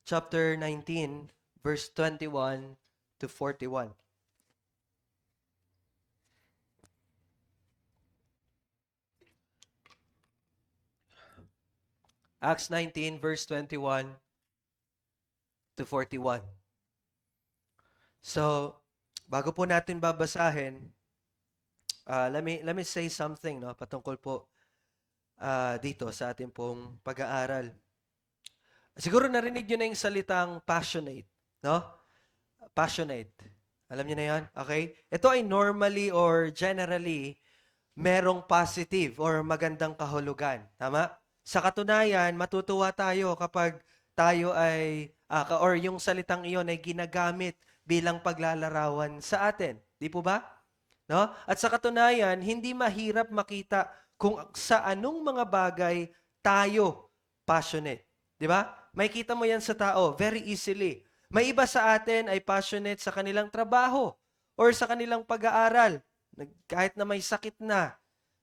chapter 19, verse 21 to 41. Acts 19, verse 21 to 41. So, bago po natin babasahin, let me say something no, patungkol po dito sa ating pong pag-aaral. Siguro narinig nyo na yung salitang passionate, no? Passionate. Alam niyo na yan? Okay? Ito ay normally or generally merong positive or magandang kahulugan. Tama? Sa katunayan, matutuwa tayo kapag tayo ay, or yung salitang iyon ay ginagamit bilang paglalarawan sa atin. Di po ba? No? At sa katunayan, hindi mahirap makita kung sa anong mga bagay tayo passionate. Di ba? May kita mo yan sa tao very easily. May iba sa atin ay passionate sa kanilang trabaho or sa kanilang pag-aaral. Kahit na may sakit na,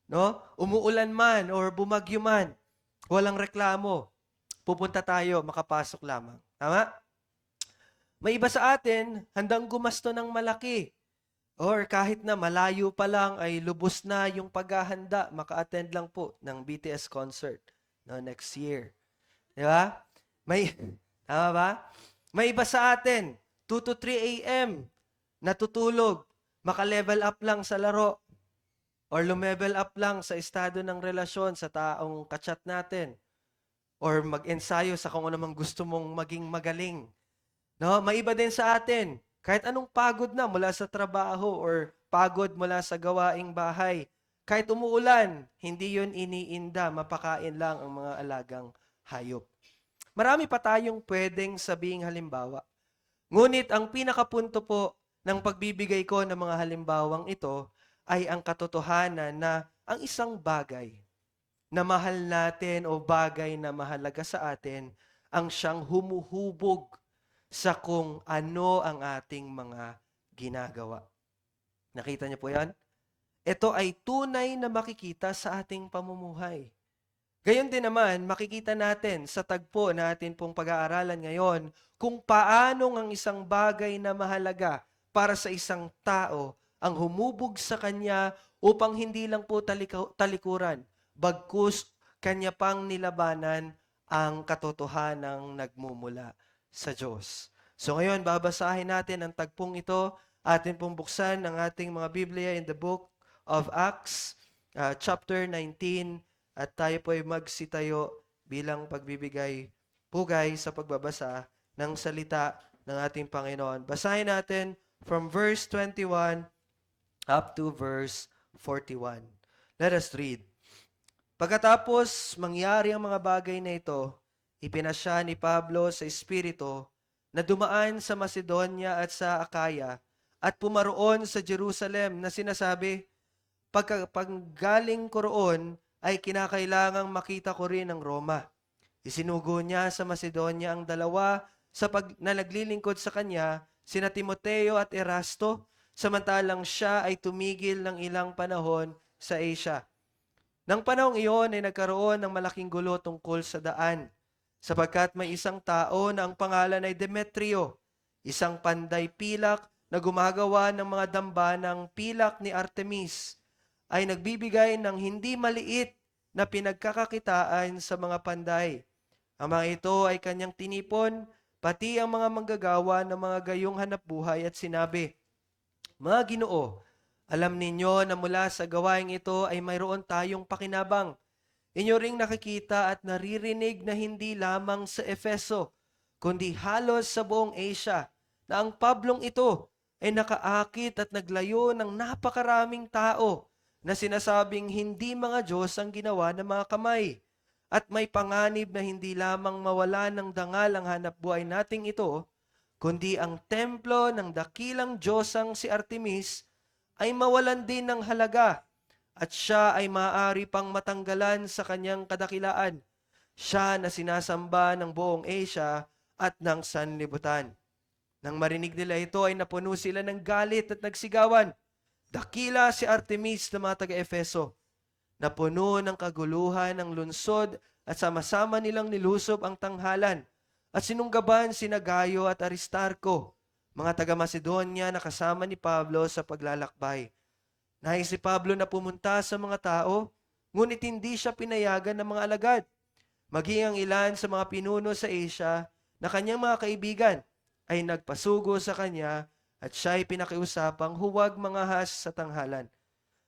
no? Umuulan man or bumagyo man, walang reklamo. Pupunta tayo, makapasok lamang. Tama? May iba sa atin, handang gumasto ng malaki. Or kahit na malayo pa lang ay lubos na yung paghahanda, maka-attend lang po ng BTS concert no, next year. Di ba? May, tama ba? May iba sa atin, 2 to 3 a.m. natutulog, maka-level up lang sa laro, or lumevel up lang sa estado ng relasyon sa taong kachat natin, or mag-ensayo sa kung anumang gusto mong maging magaling. No, may iba din sa atin, kahit anong pagod na mula sa trabaho or pagod mula sa gawaing bahay, kahit umuulan, hindi yun iniinda, mapakain lang ang mga alagang hayop. Marami pa tayong pwedeng sabing halimbawa. Ngunit ang pinakapunto po ng pagbibigay ko ng mga halimbawang ito ay ang katotohanan na ang isang bagay na mahal natin o bagay na mahalaga sa atin ang siyang humuhubog sa kung ano ang ating mga ginagawa. Nakita niyo po yan? Ito ay tunay na makikita sa ating pamumuhay. Gayon din naman, makikita natin sa tagpo na atin pong pag-aaralan ngayon kung paano ang isang bagay na mahalaga para sa isang tao ang humubog sa kanya upang hindi lang po talikuran, bagkus kanya pang nilabanan ang katotohanang nagmumula sa Diyos. So ngayon, babasahin natin ang tagpong ito. Atin pong buksan ang ating mga Biblia in the book of Acts, chapter 19, at tayo po ay magsitayo bilang pagbibigay pugay sa pagbabasa ng salita ng ating Panginoon. Basahin natin from verse 21 up to verse 41. Let us read. Pagkatapos mangyari ang mga bagay na ito, ipinasya ni Pablo sa Espiritu na dumaan sa Macedonia at sa Akaya at pumaroon sa Jerusalem na sinasabi, paggaling ko roon ay kinakailangang makita ko rin ang Roma. Isinugo niya sa Macedonia ang dalawa na naglilingkod sa kanya, sina Timoteo at Erasto, samantalang siya ay tumigil ng ilang panahon sa Asia. Nang panahong iyon ay nagkaroon ng malaking gulo tungkol sa daan, sapagkat may isang tao na ang pangalan ay Demetrio, isang panday pilak na gumagawa ng mga damba ng pilak ni Artemis, ay nagbibigay ng hindi maliit na pinagkakakitaan sa mga panday. Ang mga ito ay kanyang tinipon, pati ang mga manggagawa ng mga gayong hanapbuhay at sinabi, mga Ginoo, alam ninyo na mula sa gawaing ito ay mayroon tayong pakinabang. Inyo ring nakikita at naririnig na hindi lamang sa Efeso, kundi halos sa buong Asia, na ang Pablong ito ay nakaakit at naglayo ng napakaraming tao na sinasabing hindi mga Diyos ang ginawa ng mga kamay. At may panganib na hindi lamang mawala ng dangal ang hanapbuhay nating ito, kundi ang templo ng dakilang Diyosang si Artemis ay mawalan din ng halaga at siya ay maaari pang matanggalan sa kanyang kadakilaan. Siya na sinasamba ng buong Asia at ng sanlibutan. Nang marinig nila ito ay napuno sila ng galit at nagsigawan. Dakila si Artemis ng mga taga-Efeso. Napuno ng kaguluhan ng lungsod at sama-sama nilang nilusob ang tanghalan. at sinunggaban sina Gayo at Aristarco, mga taga-Macedonia na kasama ni Pablo sa paglalakbay. Nais si Pablo na pumunta sa mga tao, ngunit hindi siya pinayagan ng mga alagad. Maging ang ilan sa mga pinuno sa Asia na kanyang mga kaibigan ay nagpasugo sa kanya at siya ay pinakiusapang huwag mangahas sa tanghalan.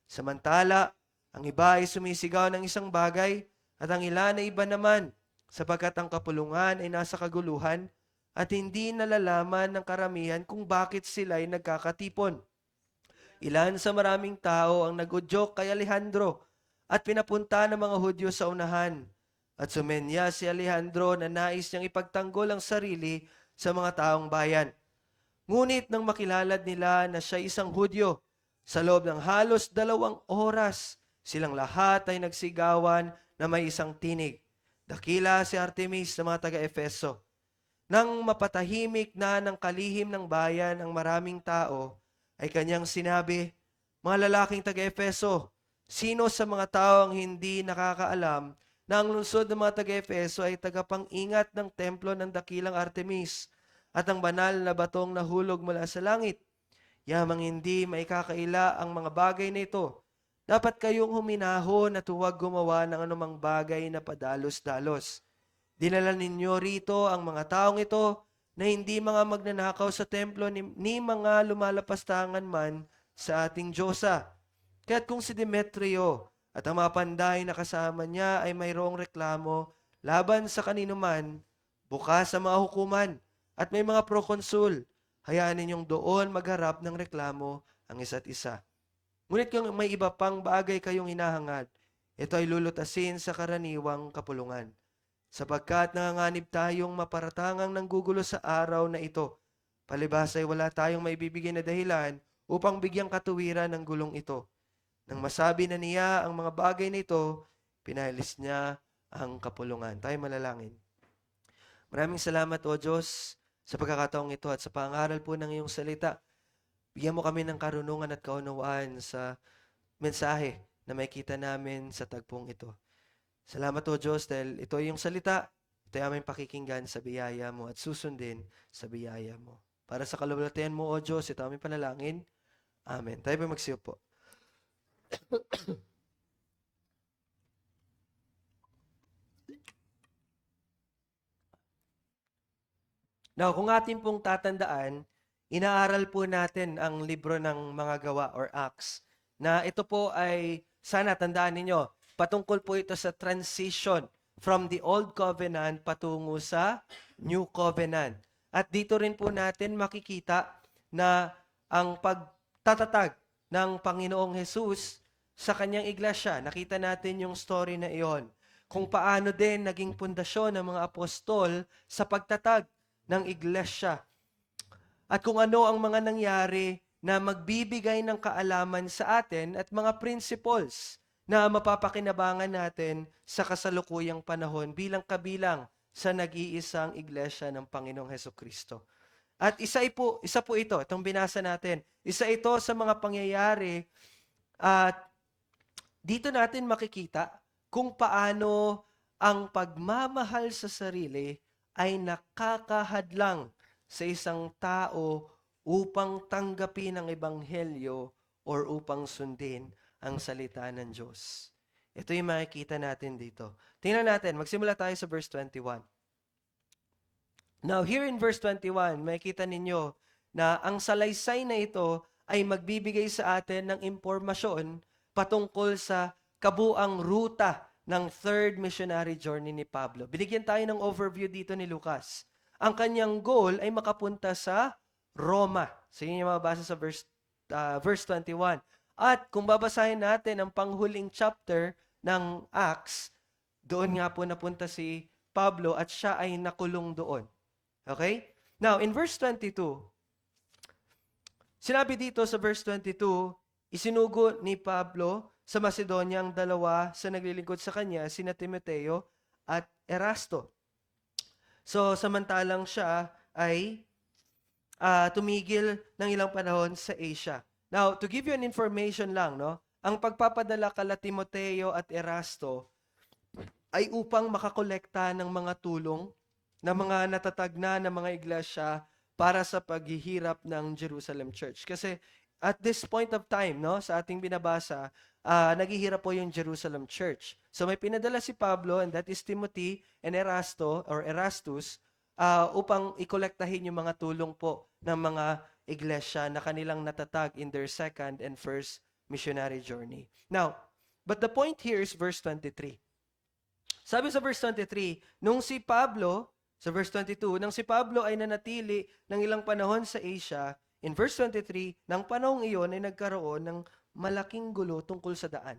Samantala, ang iba ay sumisigaw ng isang bagay at ang ilan ay iba naman sapagkat ang kapulungan ay nasa kaguluhan at hindi nalalaman ng karamihan kung bakit sila ay nagkakatipon. Ilan sa maraming tao ang nag-udyok kay Alejandro at pinapunta ng mga Hudyo sa unahan. At sumenya si Alejandro na nais niyang ipagtanggol ang sarili sa mga taong bayan. Ngunit nang makilalad nila na siya isang Hudyo, sa loob ng halos 2 oras, silang lahat ay nagsigawan na may isang tinig. Dakila si Artemis ng mga taga-Efeso. Nang mapatahimik na ng kalihim ng bayan ang maraming tao, ay kanyang sinabi, mga lalaking taga-Efeso, sino sa mga tao ang hindi nakakaalam na ang lungsod ng mga taga-Efeso ay tagapang-ingat ng templo ng dakilang Artemis at ang banal na batong nahulog mula sa langit? Yamang hindi maikakaila ang mga bagay na ito. Dapat kayong huminahon at huwag gumawa ng anumang bagay na padalos-dalos. Dinala ninyo rito ang mga taong ito na hindi mga magnanakaw sa templo ni mga lumalapastangan man sa ating Diyosa. Kaya't kung si Demetrio at ang mga panday na kasama niya ay mayroong reklamo laban sa kanino man, bukas sa mga hukuman at may mga prokonsul, hayaan ninyong doon magharap ng reklamo ang isa't isa. Ngunit kung may iba pang bagay kayong hinahangad, ito ay lulutasin sa karaniwang kapulungan. Sapagkat nanganganib tayong maparatangang nanggugulo sa araw na ito. Palibhas ay wala tayong maibibigay na dahilan upang bigyang katuwiran ng gulong ito. Nang masabi na niya ang mga bagay na ito, pinalis niya ang kapulungan. Tayo manalangin. Maraming salamat, O Diyos, sa pagkakataong ito at sa pangaral po ng iyong salita. Bigyan mo kami ng karunungan at kaunawaan sa mensahe na makita namin sa tagpong ito. Salamat o Diyos dahil ito ay iyong salita, ito ay aming pakikinggan sa biyaya mo at susundin sa biyaya mo. Para sa kalulatian mo o Diyos, ito aming panalangin. Amen. Tayo ba magsiyo po? Now, kung atin pong tatandaan, inaaral po natin ang libro ng mga gawa or Acts, na ito po ay, sana tandaan ninyo, patungkol po ito sa transition from the Old Covenant patungo sa New Covenant. At dito rin po natin makikita na ang pagtatatag ng Panginoong Jesus sa kanyang iglesia. Nakita natin yung story na iyon. Kung paano din naging pundasyon ng mga apostol sa pagtatag ng iglesia. At kung ano ang mga nangyari na magbibigay ng kaalaman sa atin at mga principles na mapapakinabangan natin sa kasalukuyang panahon bilang kabilang sa nag-iisang iglesia ng Panginoong Hesukristo. At isa po ito, itong binasa natin, isa ito sa mga pangyayari at dito natin makikita kung paano ang pagmamahal sa sarili ay nakakahadlang sa isang tao upang tanggapin ang ebanghelyo or upang sundin ang salita ng Diyos. Ito yung makikita natin dito. Tingnan natin, magsimula tayo sa verse 21. Now, here in verse 21, makikita ninyo na ang salaysay na ito ay magbibigay sa atin ng impormasyon patungkol sa kabuang ruta ng third missionary journey ni Pablo. Binigyan tayo ng overview dito ni Lucas. Ang kanyang goal ay makapunta sa Roma. Sige niyo mabasa sa verse 21. At kung babasahin natin ang panghuling chapter ng Acts, doon nga po napunta si Pablo at siya ay nakulong doon. Okay? Now, in verse 22, sinabi dito sa verse 22, isinugo ni Pablo sa Macedonia ang dalawa sa naglilingkod sa kanya, sina Timoteo at Erasto. So, samantalang siya ay tumigil ng ilang panahon sa Asia. Now, to give you an information lang, no, ang pagpapadala kala Timoteo at Erasto ay upang makakolekta ng mga tulong na mga natatag na mga iglesia para sa paghihirap ng Jerusalem Church. Kasi at this point of time, no, sa ating binabasa, naghihirap po yung Jerusalem Church. So may pinadala si Pablo, and that is Timothy and Erastus, upang ikolektahin yung mga tulong po ng mga iglesia na kanilang natatag in their second and first missionary journey. Now, but the point here is verse 23. Sabi sa verse 23, sa verse 22, nang si Pablo ay nanatili ng ilang panahon sa Asia, in verse 23, nang panahong iyon ay nagkaroon ng malaking gulo tungkol sa daan.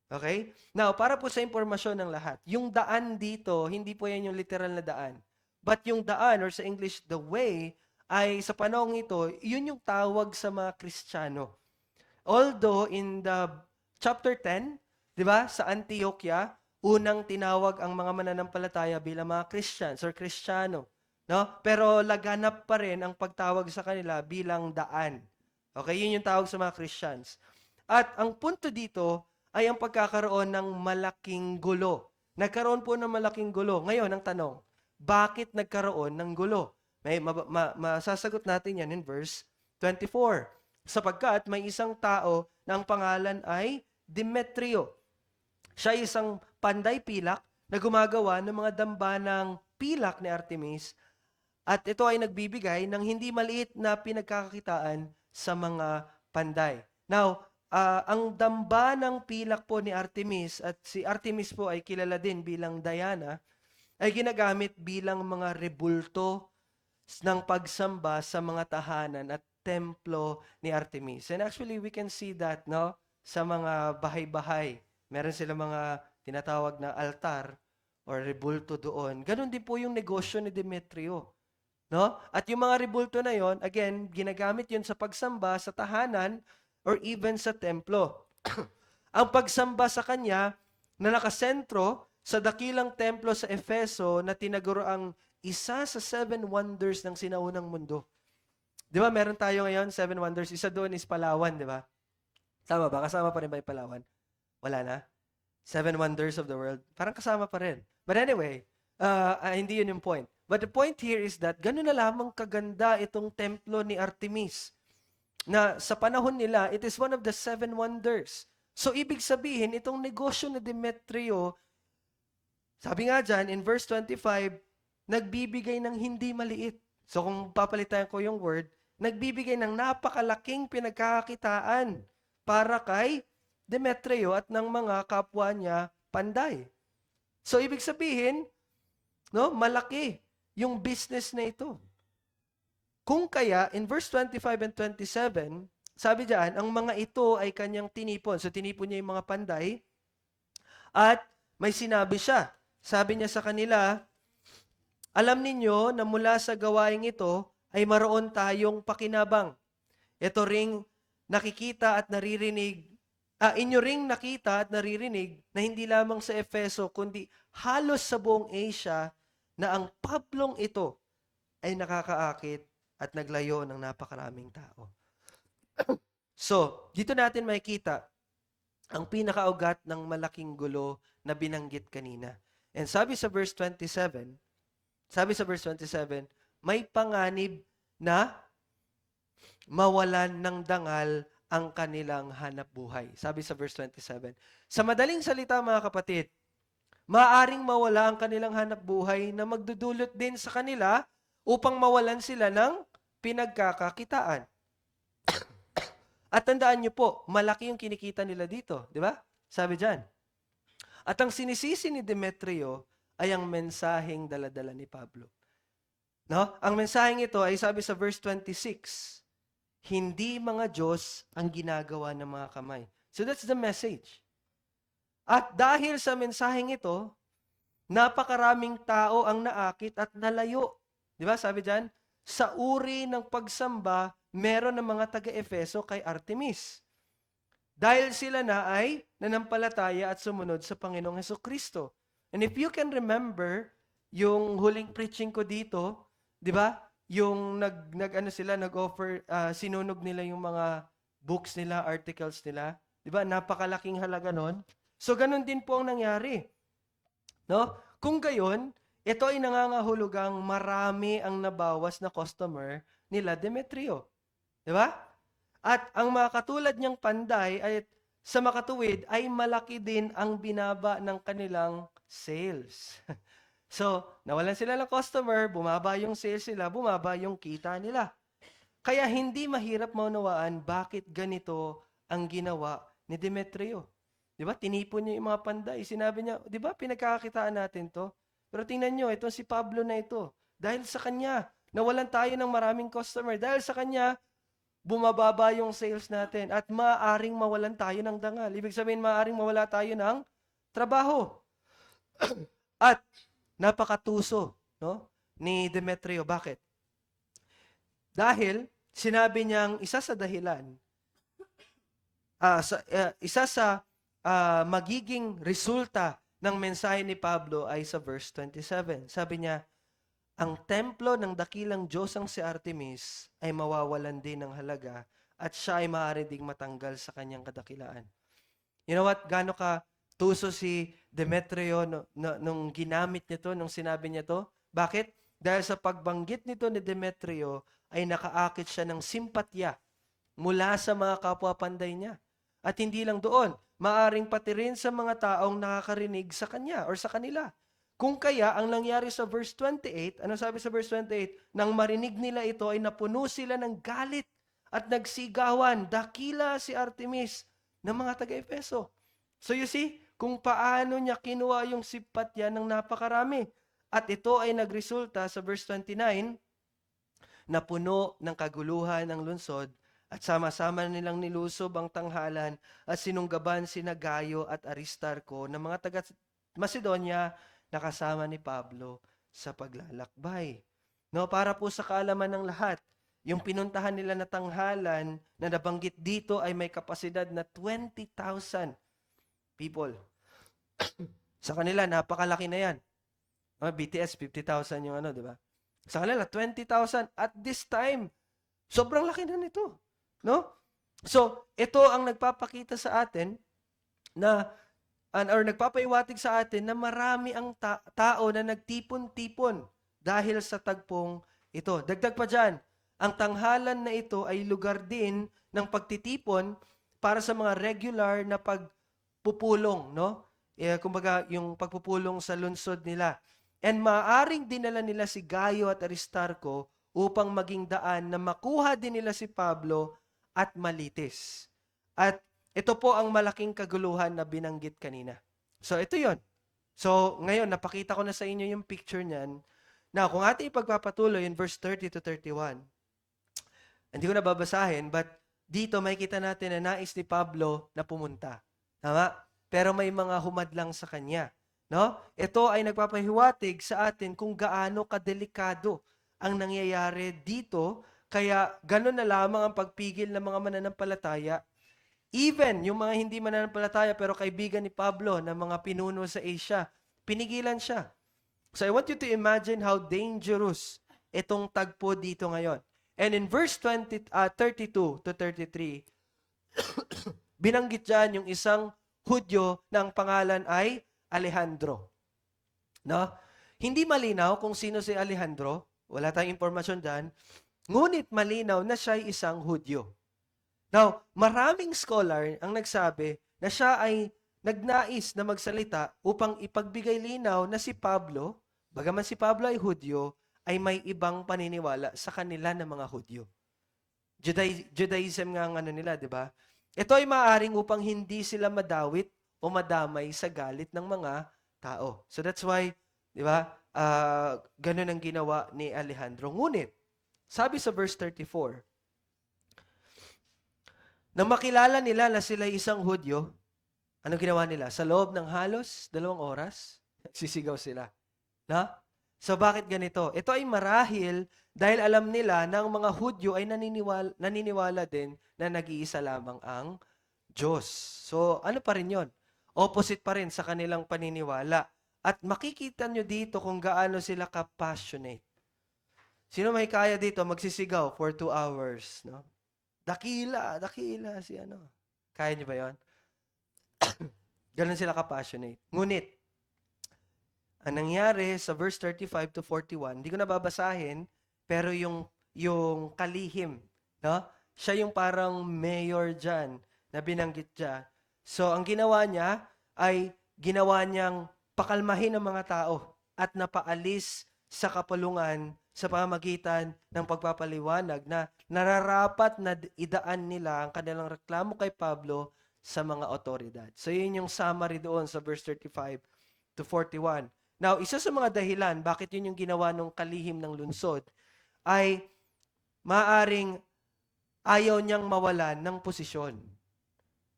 Okay? Now, para po sa impormasyon ng lahat, yung daan dito, hindi po yan yung literal na daan. But yung daan, or sa English, the way, ay sa panahong ito, yun yung tawag sa mga Kristiyano. Although in the chapter 10, di ba, sa Antioquia, unang tinawag ang mga mananampalataya bilang mga Christians or Kristiyano. No? Pero laganap pa rin ang pagtawag sa kanila bilang daan. Okay, yun yung tawag sa mga Christians. At ang punto dito ay ang pagkakaroon ng malaking gulo. Nagkaroon po ng malaking gulo. Ngayon, ang tanong, bakit nagkaroon ng gulo? Masasagot natin yan in verse 24. Sapagkat may isang tao na ang pangalan ay Demetrio. Siya ay isang panday pilak na gumagawa ng mga damba ng pilak ni Artemis, at ito ay nagbibigay ng hindi maliit na pinagkakakitaan sa mga panday. Now, ang damba ng pilak po ni Artemis, at si Artemis po ay kilala din bilang Diana, ay ginagamit bilang mga rebulto ng pagsamba sa mga tahanan at templo ni Artemis. And actually, we can see that, no, sa mga bahay-bahay. Meron sila mga tinatawag na altar or rebulto doon. Ganon din po yung negosyo ni Demetrio. No? At yung mga rebulto na yon, again, ginagamit yun sa pagsamba sa tahanan or even sa templo. Ang pagsamba sa kanya na nakasentro sa dakilang templo sa Efeso na tinaguro ang isa sa 7 wonders ng sinaunang mundo. Di ba, meron tayo ngayon, 7 wonders. Isa doon is Palawan, di ba? Tama ba? Kasama pa rin ba yung Palawan? Wala na? 7 wonders of the world. Parang kasama pa rin. But anyway, hindi yun yung point. But the point here is that gano'n na lamang kaganda itong templo ni Artemis na sa panahon nila, it is one of the 7 wonders. So, ibig sabihin, itong negosyo ni Demetrio, sabi nga dyan, in verse 25, nagbibigay ng hindi maliit. So, kung papalitan ko yung word, nagbibigay ng napakalaking pinagkakakitaan para kay Demetrio at ng mga kapwa niya panday. So, ibig sabihin, no, malaki yung business na ito. Kung kaya, in verse 25 and 27, sabi diyan, ang mga ito ay kanyang tinipon. So, tinipon niya yung mga panday. At may sinabi siya. Sabi niya sa kanila, alam ninyo na mula sa gawaing ito ay maroon tayong pakinabang. Ito ring nakikita at naririnig, inyo ring nakita at naririnig na hindi lamang sa Efeso, kundi halos sa buong Asia, na ang Pablong ito ay nakakaakit at naglayo ng napakaraming tao. So, dito natin makikita ang pinakaugat ng malaking gulo na binanggit kanina. And sabi sa verse 27, may panganib na mawalan ng dangal ang kanilang hanap buhay. Sabi sa verse 27. Sa madaling salita, mga kapatid, maaaring mawala ang kanilang hanap buhay na magdudulot din sa kanila upang mawalan sila ng pinagkakakitaan. At tandaan nyo po, malaki yung kinikita nila dito. Di ba? Sabi dyan. At ang sinisisi ni Demetrio ay ang mensaheng daladala ni Pablo. No? Ang mensaheng ito ay sabi sa verse 26, hindi mga Diyos ang ginagawa ng mga kamay. So that's the message. At dahil sa mensaheng ito, napakaraming tao ang naakit at nalayo. Di ba? Sabi dyan, sa uri ng pagsamba, meron ng mga taga-Efeso kay Artemis. Dahil sila na ay nanampalataya at sumunod sa Panginoong Hesukristo. And if you can remember, yung huling preaching ko dito, di ba? Yung nag-offer, sinunog nila yung mga books nila, articles nila. Di ba? Napakalaking halaga nun. So, ganun din po ang nangyari. No? Kung gayon, ito ay nangangahulugang marami ang nabawas na customer nila Demetrio. Di ba? At ang mga katulad niyang panday ay sa makatuwid ay malaki din ang binaba ng kanilang sales. So, nawalan sila ng customer, bumaba yung sales nila, bumaba yung kita nila. Kaya hindi mahirap maunawaan bakit ganito ang ginawa ni Demetrio. Di ba? Tinipon niya yung mga panday. Sinabi niya, di ba, pinagkakakitaan natin to. Pero tingnan niyo, ito si Pablo na ito. Dahil sa kanya, nawalan tayo ng maraming customer. Dahil sa kanya, bumababa yung sales natin at maaaring mawalan tayo ng dangal. Ibig sabihin, maaaring mawala tayo ng trabaho. At napakatuso, no, ni Demetrio. Bakit? Dahil sinabi niyang isa sa dahilan, isa sa magiging resulta ng mensahe ni Pablo ay sa verse 27. Sabi niya, ang templo ng dakilang Diyos ang si Artemis ay mawawalan din ng halaga at siya ay maaari ding matanggal sa kanyang kadakilaan. You know what? Gaano ka tuso si Demetrio nung ginamit niya to, nung sinabi niya to? Bakit? Dahil sa pagbanggit nito ni Demetrio ay nakaakit siya ng simpatya mula sa mga kapwa-panday niya. At hindi lang doon, maaring pati rin sa mga taong nakakarinig sa kanya or sa kanila. Kung kaya, ang nangyari sa verse 28, ano sabi sa verse 28? Nang marinig nila ito ay napuno sila ng galit at nagsigawan, dakila si Artemis ng mga taga-Efeso. So you see, kung paano niya kinuha yung simpatya ng napakarami. At ito ay nagresulta sa verse 29, na puno ng kaguluhan ng lungsod at sama-sama nilang nilusob ang tanghalan at sinunggaban sina Gayo at Aristarco ng mga taga Macedonia na kasama ni Pablo sa paglalakbay. No, para po sa kaalaman ng lahat, yung pinuntahan nila na tanghalan na nabanggit dito ay may kapasidad na 20,000 people. Sa kanila, napakalaki na yan. BTS, 50,000 yung ano, di ba? Sa kanila, 20,000 at this time. Sobrang laki na nito. No? So, ito ang nagpapakita sa atin na or nagpapaiwatig sa atin na marami ang tao na nagtipon-tipon dahil sa tagpong ito. Dagdag pa dyan, ang tanghalan na ito ay lugar din ng pagtitipon para sa mga regular na pagpupulong, no? Kumbaga, yung pagpupulong sa lungsod nila. And maaring dinala nila si Gayo at Aristarco upang maging daan na makuha din nila si Pablo at malitis. At ito po ang malaking kaguluhan na binanggit kanina. So, ito yon. So, ngayon, napakita ko na sa inyo yung picture niyan. Now, kung ating ipagpapatuloy in verse 30 to 31, hindi ko na babasahin, but dito may kita natin na nais ni Pablo na pumunta. Tama? Pero may mga humadlang sa kanya. No? Ito ay nagpapahiwatig sa atin kung gaano kadelikado ang nangyayari dito, kaya gano'n na lamang ang pagpigil ng mga mananampalataya. Even yung mga hindi mananampalataya pero kaibigan ni Pablo na mga pinuno sa Asia, pinigilan siya. So I want you to imagine how dangerous itong tagpo dito ngayon. And in verse 32 to 33, binanggit dyan yung isang Hudyo na ang pangalan ay Alejandro. No? Hindi malinaw kung sino si Alejandro. Wala tayong impormasyon dyan. Ngunit malinaw na siya ay isang Hudyo. Now, maraming scholar ang nagsabi na siya ay nagnais na magsalita upang ipagbigay linaw na si Pablo, bagaman si Pablo ay Hudyo, ay may ibang paniniwala sa kanila ng mga Hudyo. Judaism nga ang ano nila, di ba? Ito ay maaaring upang hindi sila madawit o madamay sa galit ng mga tao. So that's why, di ba, ganun ang ginawa ni Alejandro. Ngunit, sabi sa verse 34, nang makilala nila na sila isang Hudyo, anong ginawa nila? Sa loob ng halos 2 oras, sisigaw sila. Na? So bakit ganito? Ito ay marahil dahil alam nila na ang mga Hudyo ay naniniwala din na nag-iisa lamang ang Diyos. So ano pa rin yon? Opposite pa rin sa kanilang paniniwala. At makikita nyo dito kung gaano sila ka-passionate. Sino may kaya dito magsisigaw for 2 hours? No? Dakila si ano. Kaya niyo ba yon? Ganun sila ka-passionate. Ngunit, Ang nangyari sa verse 35 to 41, hindi ko na babasahin, pero yung kalihim, no? Siya yung parang mayor dyan na binanggit niya. So, ang ginawa niya ay ginawa niyang pakalmahin ang mga tao at napaalis sa kapulungan sa pamamagitan ng pagpapaliwanag na nararapat na idaan nila ang kanilang reklamo kay Pablo sa mga otoridad. So, yun yung summary doon sa verse 35 to 41. Now, isa sa mga dahilan bakit yun yung ginawa ng kalihim ng lungsod ay maaring ayaw niyang mawalan ng posisyon.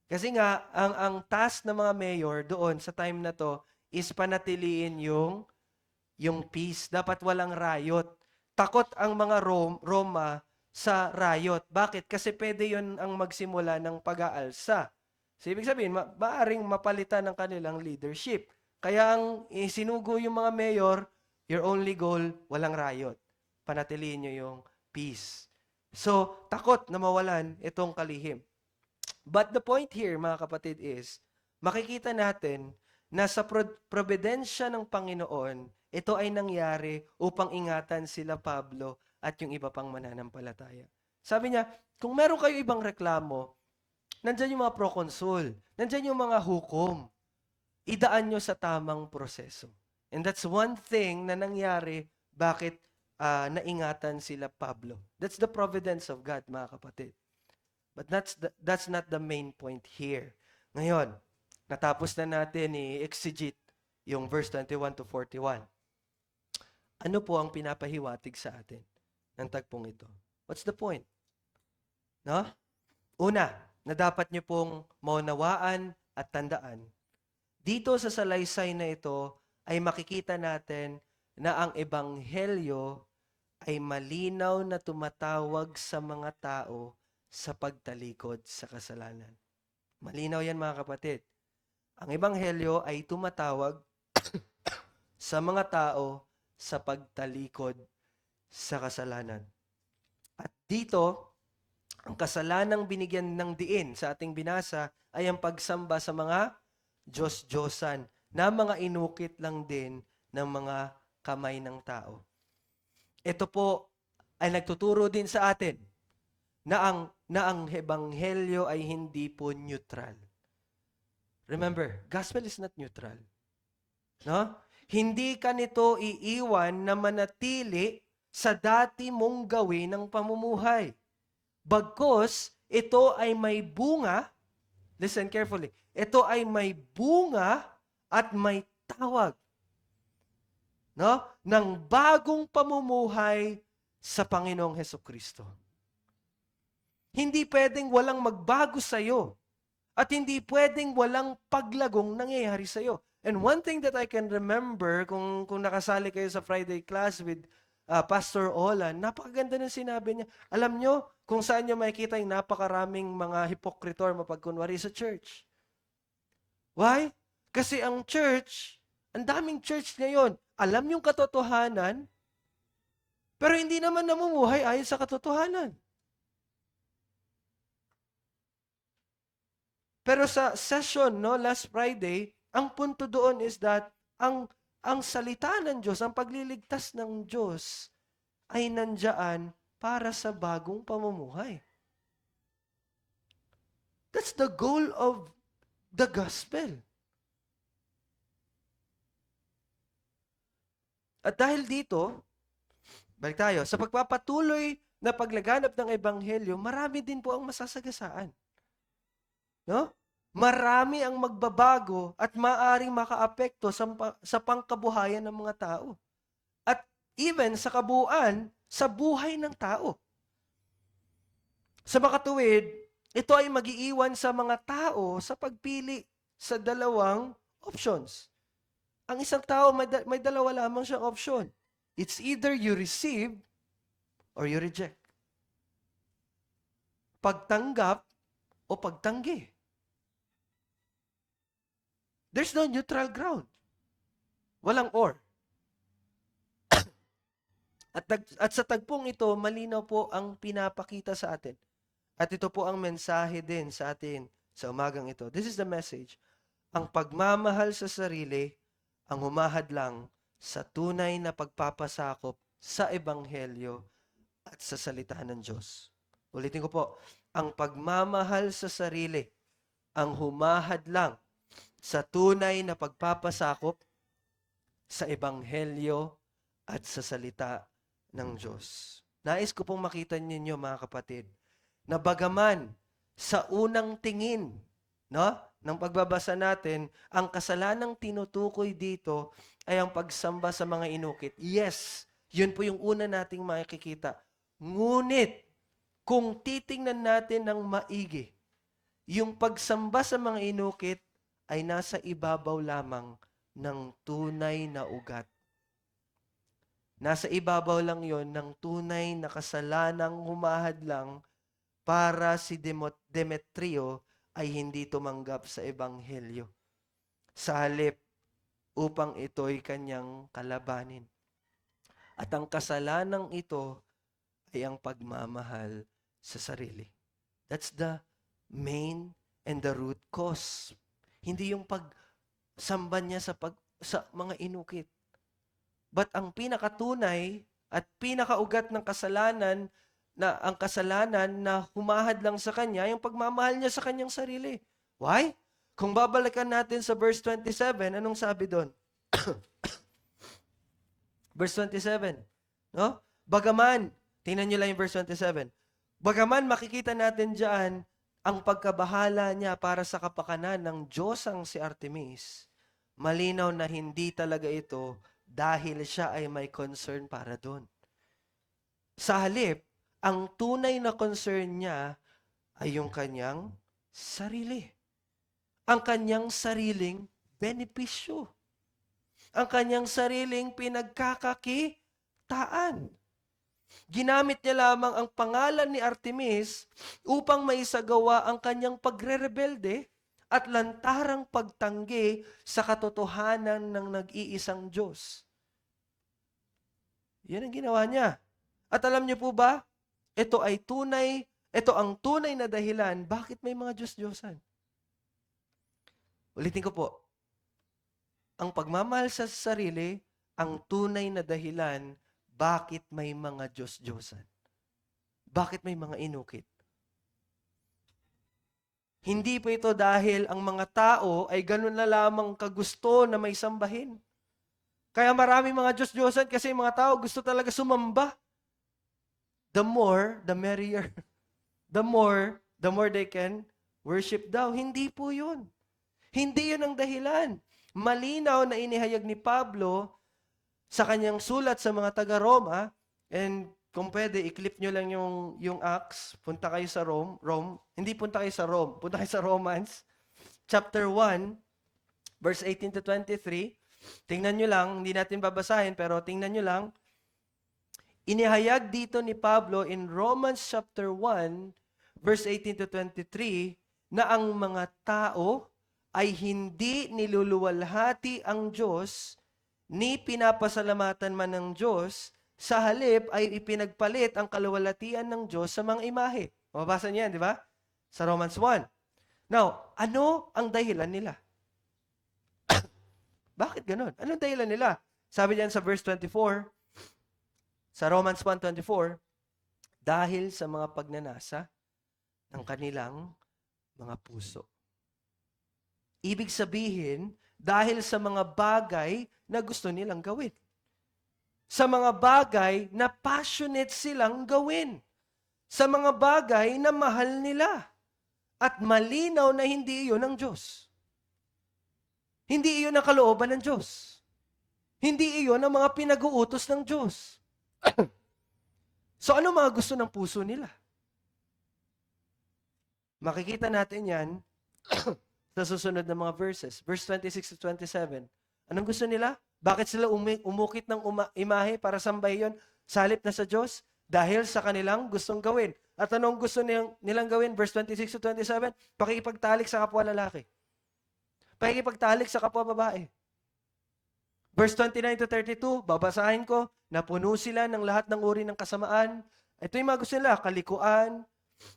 Kasi nga, ang task ng mga mayor doon sa time na to is panatiliin yung peace. Dapat walang riot. Takot ang mga Roma sa riot. Bakit? Kasi pwede yun ang magsimula ng pag-aalsa. So, ibig sabihin, maaring mapalitan ng kanilang leadership. Kaya ang sinugo yung mga mayor, your only goal, walang riot. Panatiliin nyo yung peace. So, takot na mawalan itong kalihim. But the point here, mga kapatid, is makikita natin na sa providensya ng Panginoon, ito ay nangyari upang ingatan sila Pablo at yung iba pang mananampalataya. Sabi niya, kung meron kayo ibang reklamo, nandyan yung mga proconsul, nandyan yung mga hukom, idaan nyo sa tamang proseso. And that's one thing na nangyari bakit naingatan sila Pablo. That's the providence of God, mga kapatid. But that's not the main point here. Ngayon, natapos na natin i-exegete yung verse 21 to 41. Ano po ang pinapahiwatig sa atin ng tagpong ito? What's the point? No? Una, na dapat nyo pong maunawaan at tandaan. Dito sa salaysay na ito ay makikita natin na ang ebanghelyo ay malinaw na tumatawag sa mga tao sa pagtalikod sa kasalanan. Malinaw yan, mga kapatid. Ang ebanghelyo ay tumatawag sa mga tao sa pagtalikod sa kasalanan. At dito, ang kasalanang binigyan ng diin sa ating binasa ay ang pagsamba sa mga Diyos-Diyosan na mga inukit lang din ng mga kamay ng tao. Ito po ay nagtuturo din sa atin na ang ebanghelyo ay hindi po neutral. Remember, gospel is not neutral. No? Hindi ka nito iiwan na manatili sa dati mong gawin ng pamumuhay. Bagkus, ito ay may bunga, listen carefully, ito ay may bunga at may tawag. No? Ng bagong pamumuhay sa Panginoong Hesukristo. Hindi pwedeng walang magbago sa'yo. At hindi pwedeng walang paglagong nangyayari sa'yo. And one thing that I can remember, kung nakasali kayo sa Friday class with Pastor Olan, napakaganda ng sinabi niya. Alam nyo, kung saan nyo makikita yung napakaraming mga hipokritor mapagkunwari sa church. Why? Kasi ang church, ang daming church ngayon, alam yung katotohanan, pero hindi naman namumuhay ayon sa katotohanan. Pero sa session, no, last Friday, ang punto doon is that ang salita ng Diyos, ang pagliligtas ng Diyos ay nandiyan para sa bagong pamumuhay. That's the goal of the gospel. At dahil dito, balik tayo, sa pagpapatuloy na paglaganap ng ebanghelyo, marami din po ang masasagasaan. No? Marami ang magbabago at maaring makaapekto sa pangkabuhayan ng mga tao. At even sa kabuuan, sa buhay ng tao. Sa makatuwid, ito ay mag-iiwan sa mga tao sa pagpili sa dalawang options. Ang isang tao, may dalawa lamang siyang option. It's either you receive or you reject. Pagtanggap o pagtanggi. There's no neutral ground. Walang or. At sa tagpong ito, malinaw po ang pinapakita sa atin. At ito po ang mensahe din sa atin sa umagang ito. This is the message. Ang pagmamahal sa sarili ang humahadlang sa tunay na pagpapasakop sa Ebanghelyo at sa salita ng Diyos. Ulitin ko po, ang pagmamahal sa sarili ang humahadlang sa tunay na pagpapasakop sa Ebanghelyo at sa salita ng Diyos. Nais ko pong makita ninyo mga kapatid, na bagaman sa unang tingin, no, ng pagbabasa natin, ang kasalanang tinutukoy dito ay ang pagsamba sa mga inukit. Yes, yun po yung una nating makikita. Ngunit, kung titingnan natin ng maigi, yung pagsamba sa mga inukit ay nasa ibabaw lamang ng tunay na ugat. Nasa ibabaw lang yon ng tunay na kasalanang humahadlang para si Demetrio ay hindi tumanggap sa Ebanghelyo. Sa halip, upang ito'y kanyang kalabanin. At ang kasalanang ito ay ang pagmamahal sa sarili. That's the main and the root cause. Hindi yung pagsamba niya sa mga inukit. But ang pinakatunay at pinakaugat ng kasalanan na ang kasalanan na humahad lang sa kanya, yung pagmamahal niya sa kanyang sarili. Why? Kung babalikan natin sa verse 27, anong sabi doon? Verse 27, no? Bagaman, tingnan niyo lang yung verse 27. Bagaman makikita natin diyan ang pagkabahala niya para sa kapakanan ng Diyosang si Artemis, malinaw na hindi talaga ito dahil siya ay may concern para doon. Sa halip, ang tunay na concern niya ay yung kanyang sarili. Ang kanyang sariling benepisyo. Ang kanyang sariling pinagkakakitaan. Ginamit niya lamang ang pangalan ni Artemis upang maisagawa ang kanyang pagre-rebelde at lantarang pagtanggi sa katotohanan ng nag-iisang Diyos. Yan ang ginawa niya. At alam niyo po ba, ito ang tunay na dahilan bakit may mga Diyos-Diyosan. Ulitin ko po, ang pagmamahal sa sarili, ang tunay na dahilan bakit may mga Diyos-Diyosan. Bakit may mga inukit. Hindi po ito dahil ang mga tao ay ganun na lamang kagusto na may sambahin. Kaya maraming mga Diyos-Diyosan kasi mga tao gusto talaga sumamba. The more, the merrier. The more they can worship daw. Hindi po yun. Hindi yun ang dahilan. Malinaw na inihayag ni Pablo sa kanyang sulat sa mga taga-Roma, and kung pwede, i-clip nyo lang yung Acts, punta kayo sa Rome, hindi punta kayo sa Rome, punta kayo sa Romans, chapter 1, verse 18 to 23, tingnan nyo lang, hindi natin babasahin, pero tingnan nyo lang, inihayag dito ni Pablo in Romans chapter 1, verse 18 to 23, na ang mga tao ay hindi niluluwalhati ang Diyos, ni pinapasalamatan man ng Diyos, sa halip ay ipinagpalit ang kaluwalhatian ng Diyos sa mga imahe. Mababasa niyan, di ba? Sa Romans 1. Now, ano ang dahilan nila? Bakit ganun? Anong dahilan nila? Sabi diyan sa verse 24, sa Romans 1:24, dahil sa mga pagnanasa ng kanilang mga puso. Ibig sabihin, dahil sa mga bagay na gusto nilang gawin. Sa mga bagay na passionate silang gawin. Sa mga bagay na mahal nila. At malinaw na hindi iyon ang Diyos. Hindi iyon ang kalooban ng Diyos. Hindi iyon ang mga pinag-uutos ng Diyos. So ano mga gusto ng puso nila? Makikita natin yan sa susunod na mga verses. Verse 26 to 27. Anong gusto nila? Bakit sila umukit ng imahe para sambahin yon? Sa halip na sa Diyos? Dahil sa kanilang gustong gawin. At anong gusto nilang gawin? Verse 26 to 27. Pakikipagtalik sa kapwa lalaki. Pakikipagtalik sa kapwa babae. Verse 29 to 32, babasahin ko, napuno sila ng lahat ng uri ng kasamaan. Ito yung mga gusto nila, kalikuan,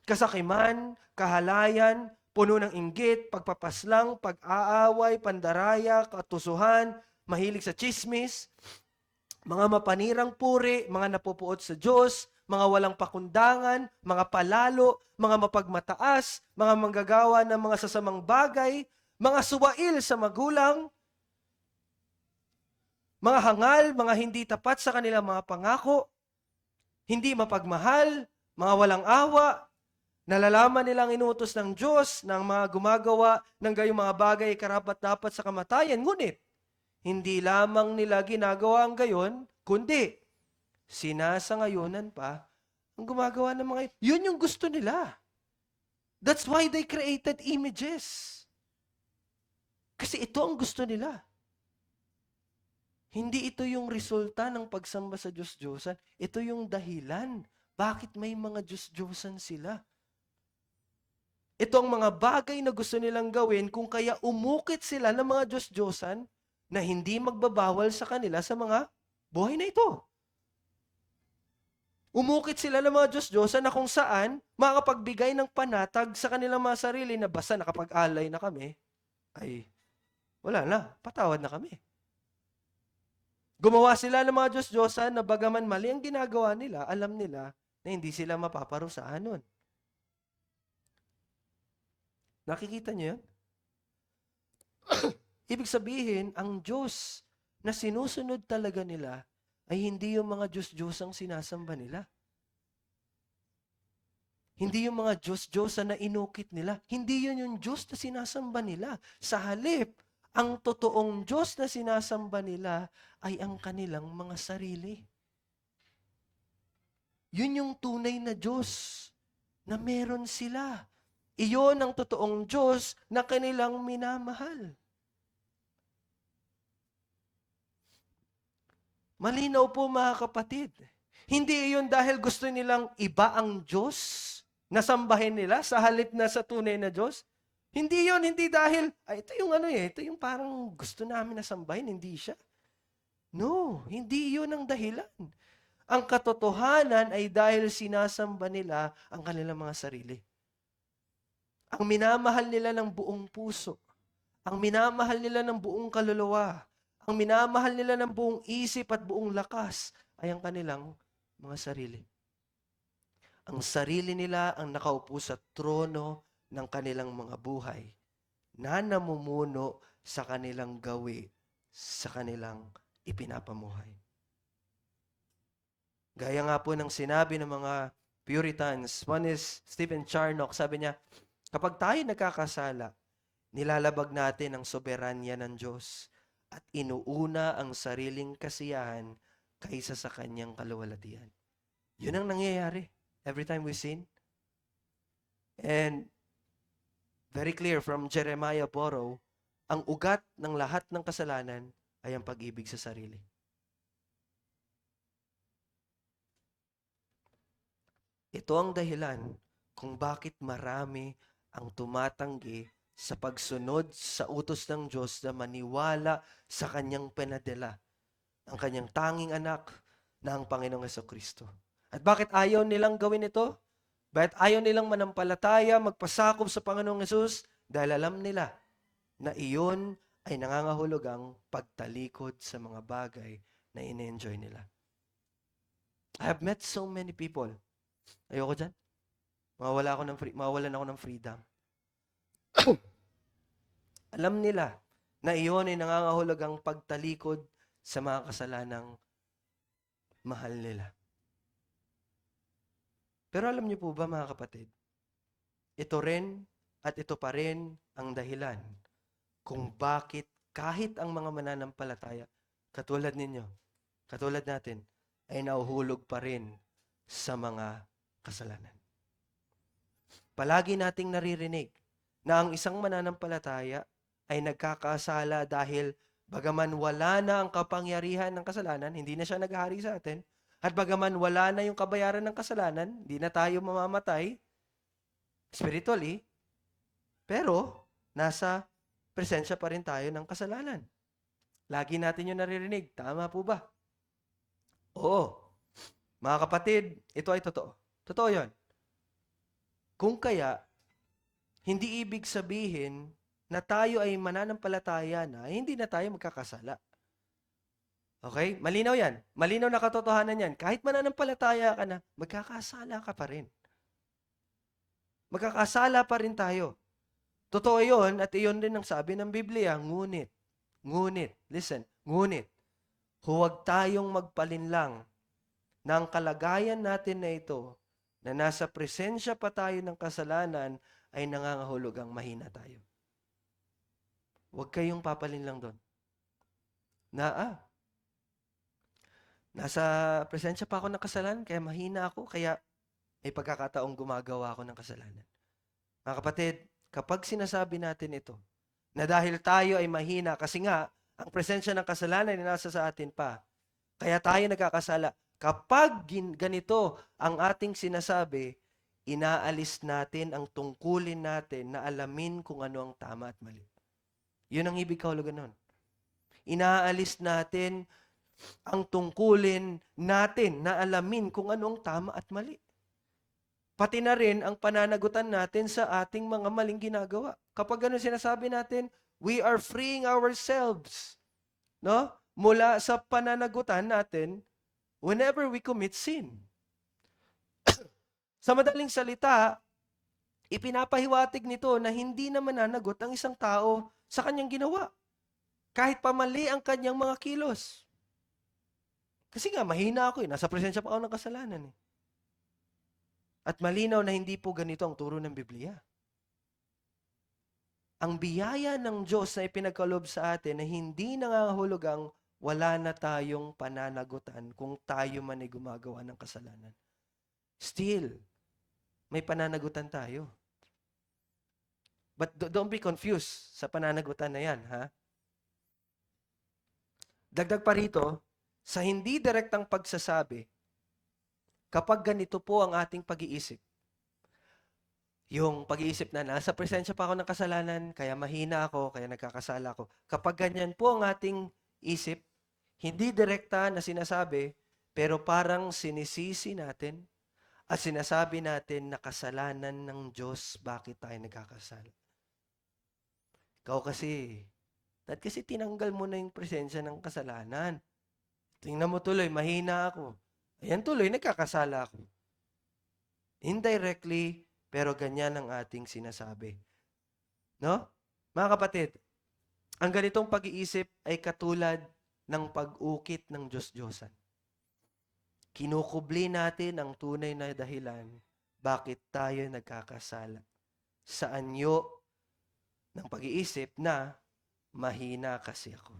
kasakiman, kahalayan, puno ng inggit, pagpapaslang, pag-aaway, pandaraya, katusuhan, mahilig sa chismis, mga mapanirang puri, mga napupuot sa Diyos, mga walang pakundangan, mga palalo, mga mapagmataas, mga manggagawa ng mga sasamang bagay, mga suwail sa magulang, mga hangal, mga hindi tapat sa kanilang mga pangako, hindi mapagmahal, mga walang awa, nalalaman nilang inutos ng Diyos ng mga gumagawa ng gayong mga bagay karapat-dapat sa kamatayan, ngunit hindi lamang nila ginagawa ang gayon, kundi sinasangayunan pa ang gumagawa ng mga yun yung gusto nila. That's why they created images. Kasi ito ang gusto nila. Hindi ito yung resulta ng pagsamba sa Diyos-Diyosan. Ito yung dahilan. Bakit may mga Diyos-Diyosan sila? Ito ang mga bagay na gusto nilang gawin kung kaya umukit sila ng mga Diyos-Diyosan na hindi magbabawal sa kanila sa mga buhay na ito. Umukit sila ng mga Diyos-Diyosan na kung saan makapagbigay ng panatag sa kanilang mga sarili na basta nakapag-alay na kami, ay wala na, patawad na kami. Gumawa sila ng mga Diyos-Diyosan na bagaman mali ang ginagawa nila, alam nila na hindi sila mapaparusahan nun. Nakikita niyo yun? Ibig sabihin, ang Diyos na sinusunod talaga nila ay hindi yung mga Diyos-Diyosang sinasamba nila. Hindi yung mga Diyos-Diyosan na inukit nila. Hindi yun yung Diyos na sinasamba nila. Sa halip, ang totoong Diyos na sinasamba nila ay ang kanilang mga sarili. Yun yung tunay na Diyos na meron sila. Iyon ang totoong Diyos na kanilang minamahal. Malinaw po mga kapatid. Hindi iyon dahil gusto nilang iba ang Diyos na sambahin nila sa halip na sa tunay na Diyos. Hindi yun, hindi dahil, ito yung ito yung parang gusto namin na sambahin, hindi siya. No, hindi yun ang dahilan. Ang katotohanan ay dahil sinasamba nila ang kanilang mga sarili. Ang minamahal nila ng buong puso, ang minamahal nila ng buong kaluluwa, ang minamahal nila ng buong isip at buong lakas ay ang kanilang mga sarili. Ang sarili nila ang nakaupo sa trono ng kanilang mga buhay na namumuno sa kanilang gawi, sa kanilang ipinapamuhay. Gaya nga po ng sinabi ng mga Puritans, one is Stephen Charnock, sabi niya, kapag tayo nagkakasala, nilalabag natin ang soberanya ng Diyos at inuuna ang sariling kasiyahan kaysa sa kanyang kaluwalhatian. Yun ang nangyayari every time we sin. And very clear from Jeremiah Boro, ang ugat ng lahat ng kasalanan ay ang pag-ibig sa sarili. Ito ang dahilan kung bakit marami ang tumatanggi sa pagsunod sa utos ng Diyos na maniwala sa kanyang pinadala, ang kanyang tanging anak na ang Panginoong Jesucristo. At bakit ayaw nilang gawin ito? Bakit ayaw nilang manampalataya, magpasakop sa Panginoong Hesus? Dahil alam nila na iyon ay nangangahulugang pagtalikod sa mga bagay na in-enjoy nila. I have met so many people. Ayoko dyan. Mawawalan ako ng freedom. Alam nila na iyon ay nangangahulugang pagtalikod sa mga kasalanang mahal nila. Pero alam niyo po ba mga kapatid, ito rin at ito pa rin ang dahilan kung bakit kahit ang mga mananampalataya, katulad ninyo, katulad natin, ay nauhulog pa rin sa mga kasalanan. Palagi nating naririnig na ang isang mananampalataya ay nagkakasala dahil bagaman wala na ang kapangyarihan ng kasalanan, hindi na siya naghahari sa atin, at bagaman wala na yung kabayaran ng kasalanan, hindi na tayo mamamatay spiritually, pero nasa presensya pa rin tayo ng kasalanan. Lagi natin yung naririnig. Tama po ba? Oo. Mga kapatid, ito ay totoo. Totoo yun. Kung kaya, hindi ibig sabihin na tayo ay mananampalataya na, hindi na tayo magkakasala. Okay? Malinaw yan. Malinaw na katotohanan yan. Kahit mananampalataya ka na, magkakasala ka pa rin. Magkakasala pa rin tayo. Totoo yun at iyon din ang sabi ng Biblia. Ngunit, listen, huwag tayong magpalinlang na ang kalagayan natin na ito, na nasa presensya pa tayo ng kasalanan, ay nangangahulugang mahina tayo. Huwag kayong papalinlang doon. Nasa presensya pa ako ng kasalanan, kaya mahina ako, kaya may pagkakataong gumagawa ako ng kasalanan. Mga kapatid, kapag sinasabi natin ito, na dahil tayo ay mahina, kasi nga, ang presensya ng kasalanan ay nasa sa atin pa, kaya tayo nagkakasala. Kapag ganito ang ating sinasabi, inaalis natin ang tungkulin natin na alamin kung ano ang tama at mali. Yun ang ibig kahulugan nun. Inaalis natin ang tungkulin natin na alamin kung ano ang tama at mali. Pati na rin ang pananagutan natin sa ating mga maling ginagawa. Kapag ganun sinasabi natin, we are freeing ourselves, no? Mula sa pananagutan natin whenever we commit sin. Sa madaling salita, ipinapahiwatig nito na hindi na mananagot ang isang tao sa kanyang ginawa. Kahit pamali ang kanyang mga kilos. Kasi nga, mahina ako eh. Nasa presensya pa ako ng kasalanan eh. At malinaw na hindi po ganito ang turo ng Biblia. Ang biyaya ng Diyos na ipinagkaloob sa atin na hindi nangangahulugang wala na tayong pananagutan kung tayo man ay gumagawa ng kasalanan. Still, may pananagutan tayo. But don't be confused sa pananagutan na yan, ha? Dagdag pa rito, sa hindi direktang pagsasabi, kapag ganito po ang ating pag-iisip, yung pag-iisip na nasa presensya pa ako ng kasalanan, kaya mahina ako, kaya nagkakasala ako. Kapag ganyan po ang ating isip, hindi direkta na sinasabi, pero parang sinisisi natin at sinasabi natin na kasalanan ng Diyos, bakit tayo nagkakasala. Ikaw kasi, dahil kasi tinanggal mo na yung presensya ng kasalanan. Tingnan mo tuloy, mahina ako. Ayan tuloy, nagkakasala ako. Indirectly, pero ganyan ang ating sinasabi. No? Mga kapatid, ang ganitong pag-iisip ay katulad ng pag-ukit ng Diyos-Diyosan. Kinukubli natin ang tunay na dahilan bakit tayo nagkakasala. Sa anyo ng pag-iisip na mahina kasi ako.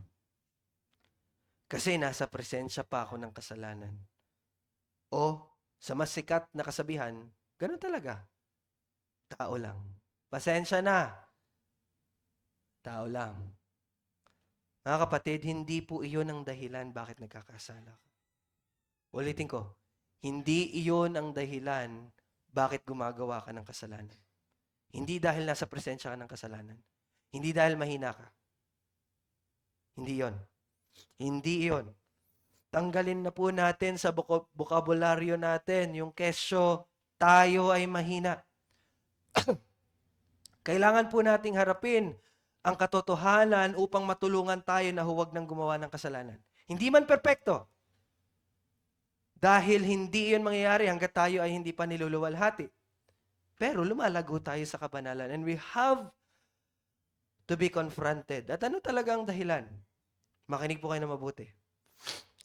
Kasi nasa presensya pa ako ng kasalanan. O sa mas sikat na kasabihan, ganun talaga. Tao lang. Pasensya na. Tao lang. Mga kapatid, hindi po iyon ang dahilan bakit nagkakasala ka. Ulitin ko, hindi iyon ang dahilan bakit gumagawa ka ng kasalanan. Hindi dahil nasa presensya ka ng kasalanan. Hindi dahil mahina ka. Hindi iyon. Hindi iyon. Tanggalin na po natin sa bokabularyo natin yung kesyo, tayo ay mahina. Kailangan po nating harapin ang katotohanan upang matulungan tayo na huwag nang gumawa ng kasalanan. Hindi man perpekto. Dahil hindi iyon mangyayari hanggat tayo ay hindi pa niluluwalhati. Pero lumalago tayo sa kabanalan and we have to be confronted. At ano talaga ang dahilan? Makinig po kayo na mabuti.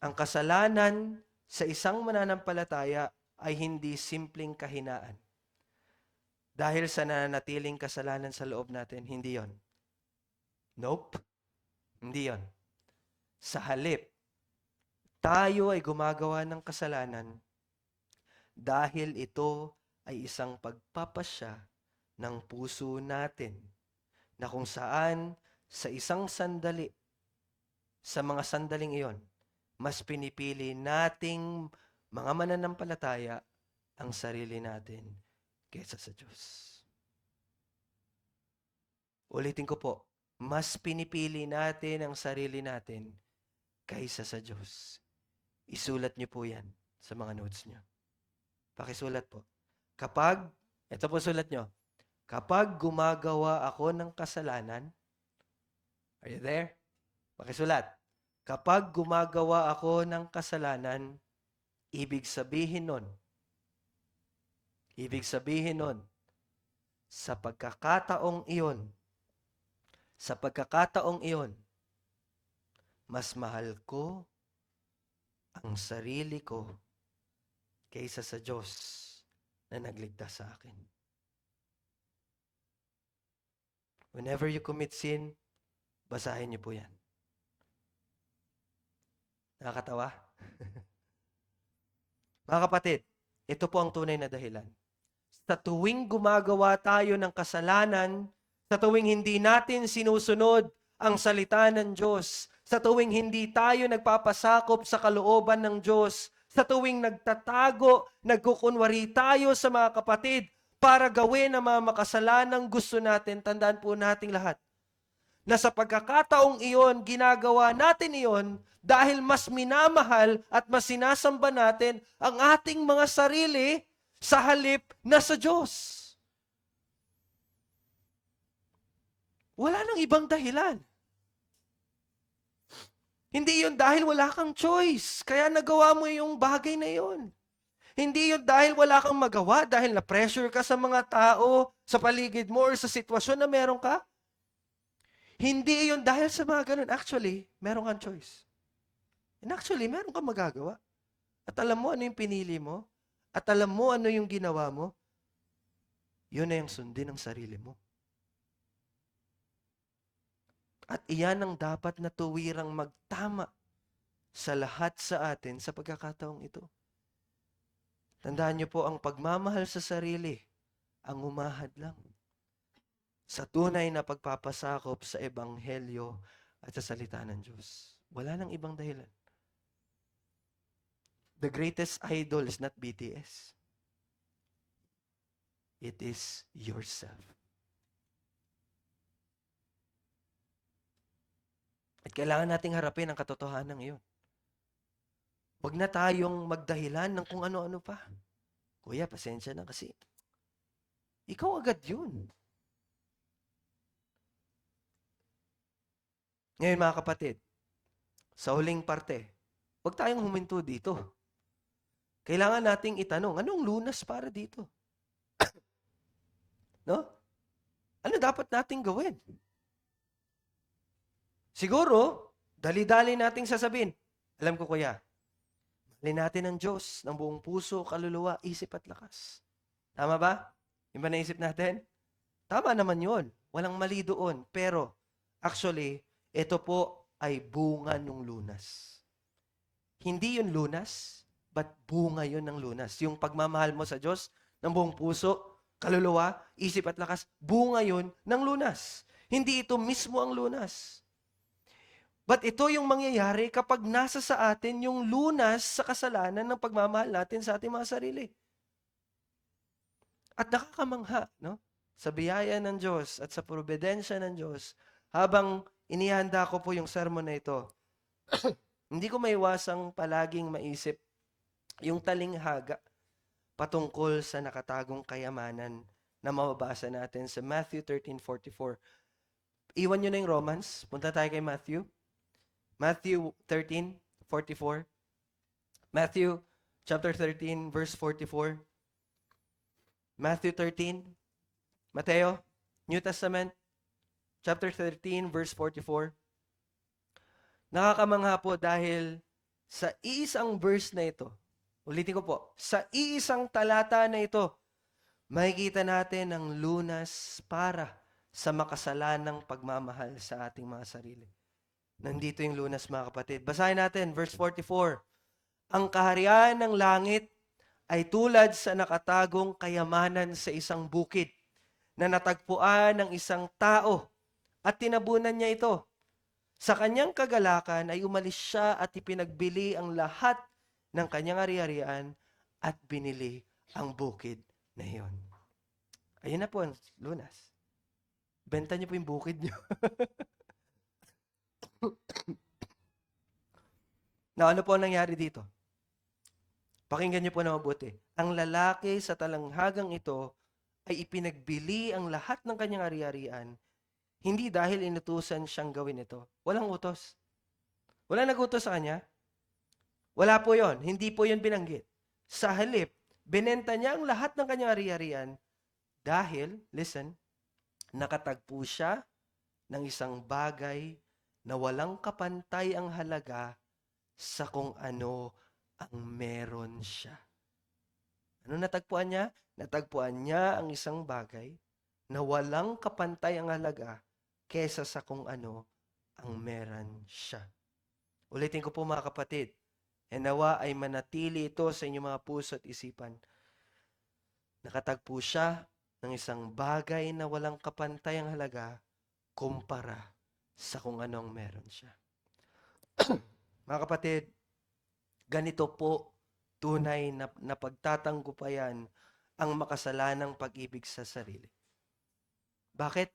Ang kasalanan sa isang mananampalataya ay hindi simpleng kahinaan. Dahil sa nananatiling kasalanan sa loob natin, hindi yon. Nope. Hindi yon. Sa halip, tayo ay gumagawa ng kasalanan dahil ito ay isang pagpapasya ng puso natin na kung saan sa isang sandali, sa mga sandaling iyon, mas pinipili nating mga mananampalataya ang sarili natin kaysa sa Diyos. Ulitin ko po, mas pinipili natin ang sarili natin kaysa sa Diyos. Isulat niyo po yan sa mga notes niyo. Pakisulat po. Ito po sulat niyo, kapag gumagawa ako ng kasalanan, are you there? Pakisulat. Kapag gumagawa ako ng kasalanan, ibig sabihin nun, sa pagkakataong iyon, mas mahal ko ang sarili ko kaysa sa Diyos na nagligtas sa akin. Whenever you commit sin, basahin niyo po yan. Nakakatawa? Mga kapatid, ito po ang tunay na dahilan. Sa tuwing gumagawa tayo ng kasalanan, sa tuwing hindi natin sinusunod ang salita ng Diyos, sa tuwing hindi tayo nagpapasakop sa kalooban ng Diyos, sa tuwing nagtatago, nagkukunwari tayo sa mga kapatid para gawin ang mga makasalanang gusto natin, tandaan po nating lahat, na sa pagkakataong iyon, ginagawa natin iyon dahil mas minamahal at mas sinasamba natin ang ating mga sarili sa halip na sa Diyos. Wala nang ibang dahilan. Hindi yun dahil wala kang choice, kaya nagawa mo yung bagay na yun. Hindi yun dahil wala kang magawa, dahil na-pressure ka sa mga tao, sa paligid mo, or sa sitwasyon na meron ka. Hindi yun dahil sa mga ganun. Actually, meron kang choice. And actually, meron kang magagawa. At alam mo ano yung pinili mo? At alam mo ano yung ginawa mo? Yun na yung sundin ng sarili mo. At iyan ang dapat na tuwirang magtama sa lahat sa atin sa pagkakataong ito. Tandaan niyo po, ang pagmamahal sa sarili ang umahad lang sa tunay na pagpapasakop sa Ebanghelyo at sa salita ng Diyos. Wala nang ibang dahilan. The greatest idol is not BTS. It is yourself. At kailangan nating harapin ang katotohanan iyon. Huwag na tayong magdahilan ng kung ano-ano pa. Kuya, pasensya na kasi. Ikaw agad yun. Ngayon mga kapatid, sa huling parte, huwag tayong huminto dito. Kailangan nating itanong, anong lunas para dito? No? Ano dapat nating gawin? Siguro, dali-dali nating sasabihin, alam ko kuya, mahalin natin ang Diyos ng buong puso, kaluluwa, isip at lakas. Tama ba? Yung ba naisip natin? Tama naman yun. Walang mali doon. Pero, actually, ito po ay bunga ng lunas. Hindi yun lunas, but bunga yun ng lunas. Yung pagmamahal mo sa Diyos ng buong puso, kaluluwa, isip at lakas, bunga yun ng lunas. Hindi ito mismo ang lunas. But ito yung mangyayari kapag nasa sa atin yung lunas sa kasalanan ng pagmamahal natin sa ating mga sarili. At nakakamangha, no? Sa biyaya ng Diyos at sa providensya ng Diyos, habang inihanda ko po yung sermon na ito, hindi ko maiwasang palaging maisip yung talinghaga patungkol sa nakatagong kayamanan na mababasa natin sa Matthew 13:44. Iwan nyo na yung Romans. Punta tayo kay Matthew. Matthew 13:44. Matthew chapter 13, verse 44. Matthew 13. Mateo, New Testament, chapter 13, verse 44. Nakakamangha po dahil sa iisang verse na ito, ulitin ko po, sa iisang talata na ito, makikita natin ang lunas para sa makasalanang pagmamahal sa ating mga sarili. Nandito yung lunas, mga kapatid. Basahin natin, verse 44. Ang kaharian ng langit ay tulad sa nakatagong kayamanan sa isang bukid na natagpuan ng isang tao at tinabunan niya ito. Sa kanyang kagalakan ay umalis siya at ipinagbili ang lahat ng kanyang ari-arian at binili ang bukid na iyon. Ayun na po ang lunas. Benta niyo po yung bukid niyo. Na ano po ang nangyari dito? Pakinggan niyo po na mabuti. Ang lalaki sa talanghagang ito ay ipinagbili ang lahat ng kanyang ari-arian, hindi dahil inutusan siyang gawin ito. Walang utos. Wala nagutos sa kanya? Wala po yon. Hindi po yon binanggit. Sa halip, binenta niya ang lahat ng kanyang ari-arian dahil, listen, nakatagpo siya ng isang bagay na walang kapantay ang halaga sa kung ano ang meron siya. Ano natagpuan niya? Natagpuan niya ang isang bagay na walang kapantay ang halaga kesa sa kung ano ang meron siya. Ulitin ko po mga kapatid, nawa ay manatili ito sa inyong mga puso at isipan. Nakatagpo siya ng isang bagay na walang kapantay ang halaga kumpara sa kung ano ang meron siya. Mga kapatid, ganito po tunay na pagtatanggupayan ang makasalanang pag-ibig sa sarili. Bakit?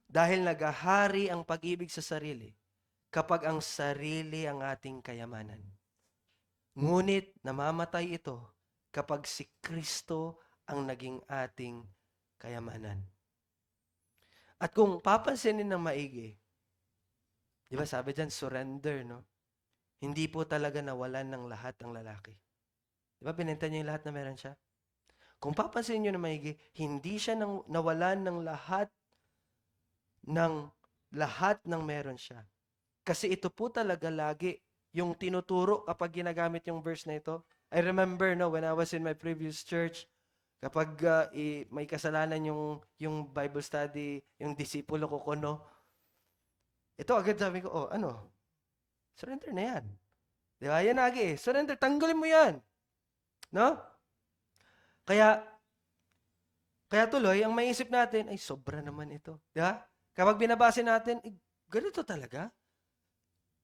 Dahil nagahari ang pag-ibig sa sarili kapag ang sarili ang ating kayamanan. Ngunit namamatay ito kapag si Kristo ang naging ating kayamanan. At kung papansinin ng maigi, di ba sabi dyan, surrender, no? Hindi po talaga nawalan ng lahat ang lalaki. Di ba binenta niya yung lahat na meron siya? Kung papansinin nyo ng maigi, hindi siya nawalan ng lahat ng meron siya. Kasi ito po talaga lagi yung tinuturo kapag ginagamit yung verse na ito. I remember, no, when I was in my previous church, kapag may kasalanan yung Bible study, yung disipulo ko kuno, ito agad sabi ko, surrender na yan. Di ba? Yan agi eh. Surrender, tanggalin mo yan. No? Kaya tuloy, ang maisip natin, ay sobra naman ito. Di ba? Kapag binabase natin, ganito talaga.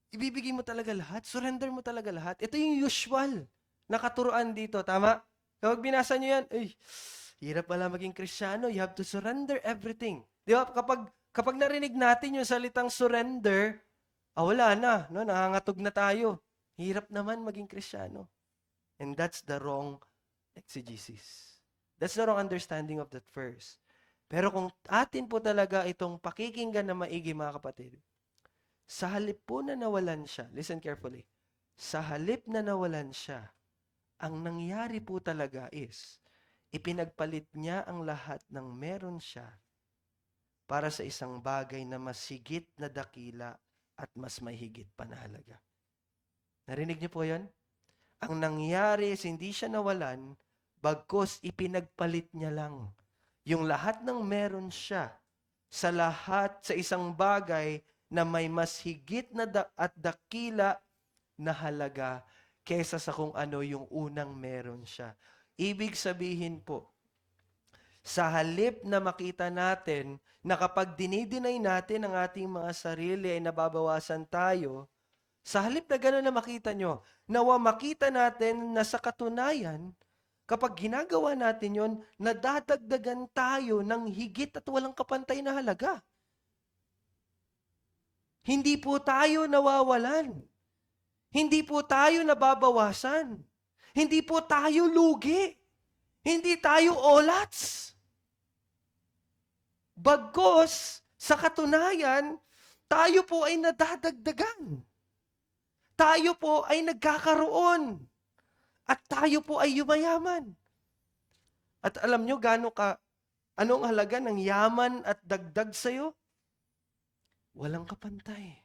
Ibibigay mo talaga lahat. Surrender mo talaga lahat. Ito yung usual na katuruan dito. Tama? Kapag binasa nyo yan, hirap pala maging Kristiyano. You have to surrender everything. Di ba? Kapag narinig natin yung salitang surrender, wala na. No? Nangangatog na tayo. Hirap naman maging Kristiyano. And that's the wrong exegesis. That's the wrong understanding of that verse. Pero kung atin po talaga itong pakikinggan na maigi, mga kapatid, sa halip po na nawalan siya, listen carefully, sa halip na nawalan siya, ang nangyari po talaga is, ipinagpalit niya ang lahat ng meron siya para sa isang bagay na mas higit na dakila at mas mahigit pa na halaga. Narinig niyo po yan? Ang nangyari is hindi siya nawalan, bagkus ipinagpalit niya lang yung lahat ng meron siya sa isang bagay na may mas higit na at dakila na halaga kesa sa kung ano yung unang meron siya. Ibig sabihin po, sa halip na makita natin na kapag dinidinay natin ang ating mga sarili ay nababawasan tayo, sa halip na gano'n na makita nyo, nawa makita natin na sa katunayan, kapag ginagawa natin yon, nadadagdagan tayo ng higit at walang kapantay na halaga. Hindi po tayo nawawalan. Hindi po tayo nababawasan. Hindi po tayo lugi. Hindi tayo olats. Bagkus, sa katunayan, tayo po ay nadadagdagan. Tayo po ay nagkakaroon. At tayo po ay yumayaman. At alam nyo anong halaga ng yaman at dagdag sa'yo? Walang kapantay.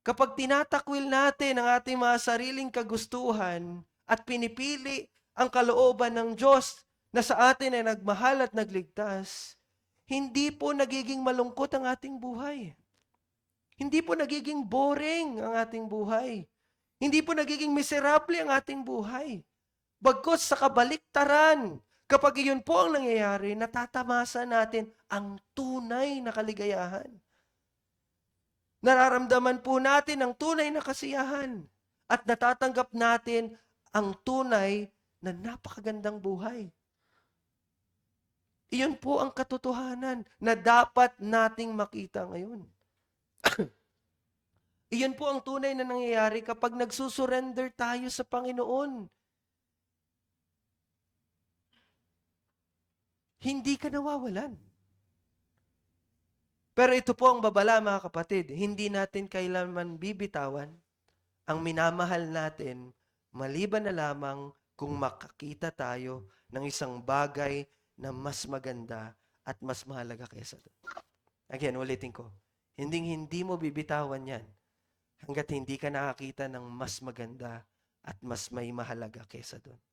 Kapag tinatakwil natin ang ating mga sariling kagustuhan at pinipili ang kalooban ng Diyos na sa atin ay nagmahal at nagligtas, hindi po nagiging malungkot ang ating buhay. Hindi po nagiging boring ang ating buhay. Hindi po nagiging miserable ang ating buhay. Bagkus sa kabaliktaran, kapag iyon po ang nangyayari, natatamasa natin ang tunay na kaligayahan. Nararamdaman po natin ang tunay na kasiyahan at natatanggap natin ang tunay na napakagandang buhay. Iyon po ang katotohanan na dapat nating makita ngayon. Iyon po ang tunay na nangyayari kapag nagsusurrender tayo sa Panginoon. Hindi ka nawawalan. Pero ito po ang babala, mga kapatid. Hindi natin kailanman bibitawan ang minamahal natin maliban na lamang kung makakita tayo ng isang bagay na mas maganda at mas mahalaga kaysa doon. Again, ulitin ko. Hindi mo bibitawan yan hanggat hindi ka nakakita ng mas maganda at mas may mahalaga kaysa doon.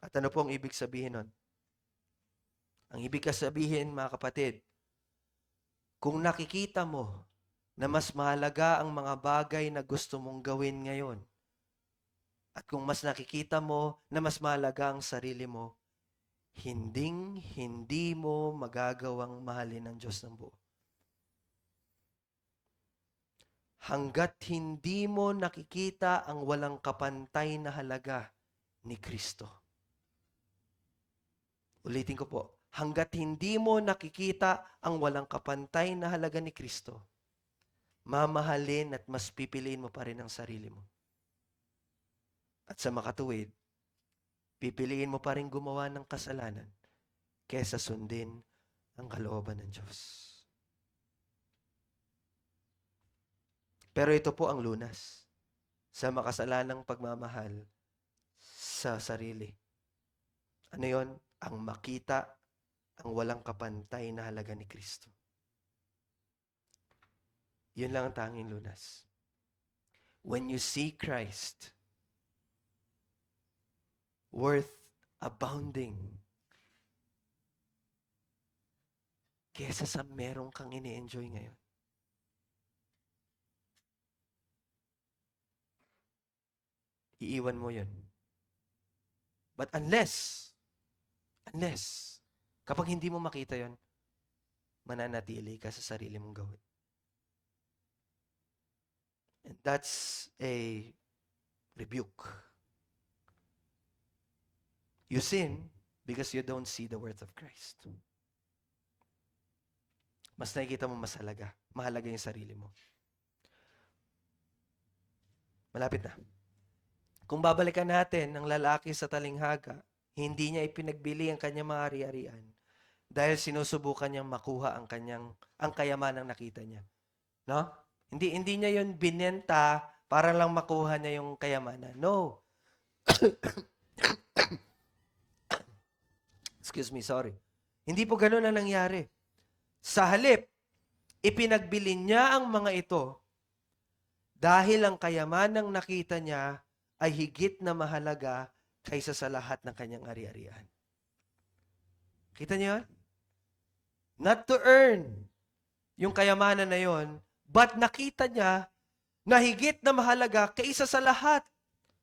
At ano po ang ibig sabihin nun? Ang ibig sabihin, mga kapatid, kung nakikita mo na mas mahalaga ang mga bagay na gusto mong gawin ngayon, at kung mas nakikita mo na mas mahalaga ang sarili mo, hindi mo magagawang mahalin ng Diyos ng buo. Hanggat hindi mo nakikita ang walang kapantay na halaga ni Kristo. Ulitin ko po, hanggat hindi mo nakikita ang walang kapantay na halaga ni Kristo, mamahalin at mas pipiliin mo pa rin ang sarili mo. At sa makatuwid, pipiliin mo pa rin gumawa ng kasalanan kaysa sundin ang kalooban ng Diyos. Pero ito po ang lunas sa makasalanang pagmamahal sa sarili. Ano yon? Ang makita ang walang kapantay na halaga ni Kristo. Yun lang ang tanging lunas. When you see Christ worth abounding kesa sa merong kang ini-enjoy ngayon. Iiwan mo yun. But unless, kapag hindi mo makita yun, mananatili ka sa sarili mong gawin. And that's a rebuke. You sin because you don't see the worth of Christ. Mas nakikita mo mahalaga yung sarili mo. Malapit na. Kung babalikan natin ang lalaki sa talinghaga, hindi niya ipinagbili ang kanyang mga ari-arian dahil sinusubukan niyang makuha ang kayamanang nakita niya. No? Hindi niya 'yon binenta para lang makuha niya yung kayamanan. No. Excuse me, sorry. Hindi po ganoon ang nangyari. Sa halip, ipinagbili niya ang mga ito dahil ang kayamanang nakita niya ay higit na mahalaga kaysa sa lahat ng kanyang ari-arian. Kita niyo? Not to earn yung kayamanan na yon, but nakita niya na higit na mahalaga kaysa sa lahat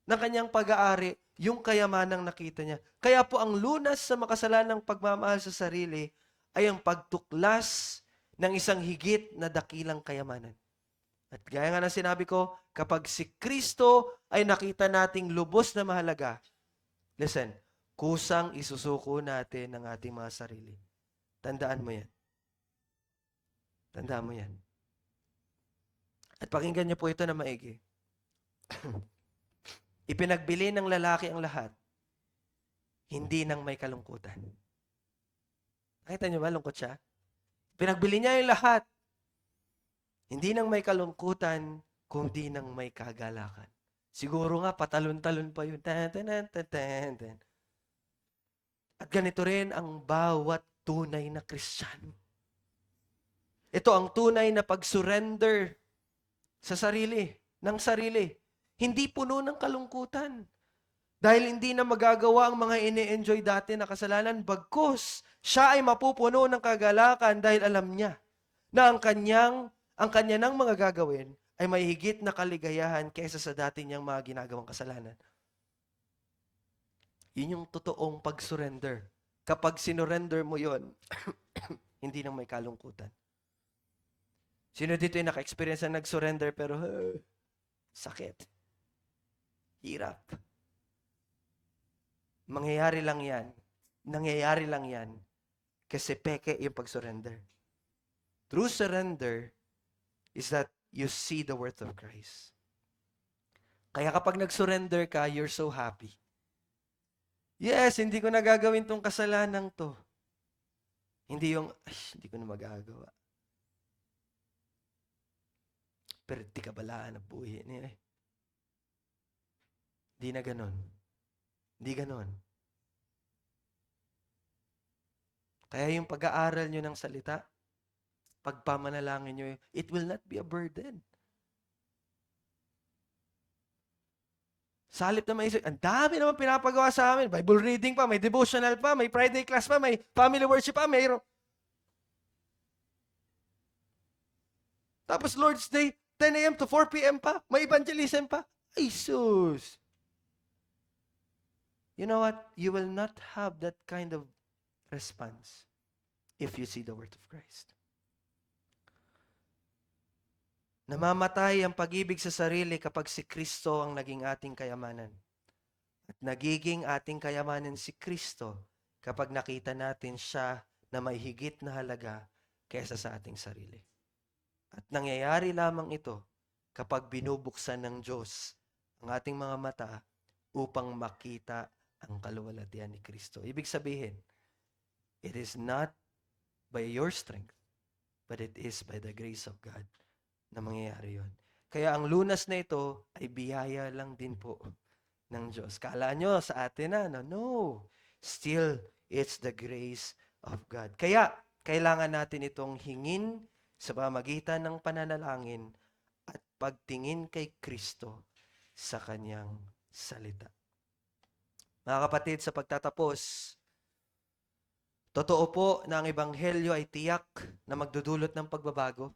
ng kanyang pag-aari, yung kayamanang nakita niya. Kaya po ang lunas sa makasalanang pagmamahal sa sarili ay ang pagtuklas ng isang higit na dakilang kayamanan. At gaya nga ng sinabi ko, kapag si Kristo ay nakita nating lubos na mahalaga, listen, kusang isusuko natin ang ating mga sarili. Tandaan mo yan. Tandaan mo yan. At pakinggan niyo po ito na maigi. Ipinagbili ng lalaki ang lahat, hindi nang may kalungkutan. Nakita niyo ba, lungkot siya? Pinagbili niya yung lahat, hindi nang may kalungkutan, kundi nang may kagalakan. Siguro nga, patalon-talon pa yun. At ganito rin ang bawat tunay na Kristiyano. Ito ang tunay na pag-surrender sa sarili, ng sarili. Hindi puno ng kalungkutan. Dahil hindi na magagawa ang mga ini-enjoy dati na kasalanan, bagkus siya ay mapupuno ng kagalakan dahil alam niya na ang kanya ng mga gagawin ay may higit na kaligayahan kaysa sa dati niyang mga ginagawang kasalanan. Yun yung totoong pag-surrender. Kapag sinurrender mo yon, hindi nang may kalungkutan. Sino dito yung naka-experience na nag-surrender pero sakit? Hirap. Nangyayari lang yan kasi peke yung pag-surrender. True surrender is that you see the worth of Christ. Kaya kapag nag-surrender ka, you're so happy. Yes, hindi ko nagagawin tong kasalanan to. Hindi yung, hindi ko na magagawa. pero di ka balaan ang buhi niya eh. Di na ganon. Di ganon. Kaya yung pag-aaral nyo ng salita, pagpamanalangin nyo, it will not be a burden. Sa halip na maisip, ang dami naman pinapagawa sa amin. Bible reading pa, may devotional pa, may Friday class pa, may family worship pa, mayroon. Tapos Lord's Day, 10 a.m. to 4 p.m. pa, may evangelism pa. Ay, sus! You know what? You will not have that kind of response if you see the Word of Christ. Namamatay ang pag-ibig sa sarili kapag si Kristo ang naging ating kayamanan. At nagiging ating kayamanan si Kristo kapag nakita natin siya na may higit na halaga kaysa sa ating sarili. At nangyayari lamang ito kapag binubuksan ng Diyos ang ating mga mata upang makita ang kaluwalhatian ni Kristo. Ibig sabihin, it is not by your strength, but it is by the grace of God na mangyayari yon. Kaya ang Lunas na ito ay biyaya lang din po ng Diyos. Kala nyo sa atin na, no. Still, it's the grace of God. Kaya, kailangan natin itong hingin sa pamagitan ng pananalangin at pagtingin kay Kristo sa kanyang salita. Mga kapatid, sa pagtatapos, totoo po na ang Ebanghelyo ay tiyak na magdudulot ng pagbabago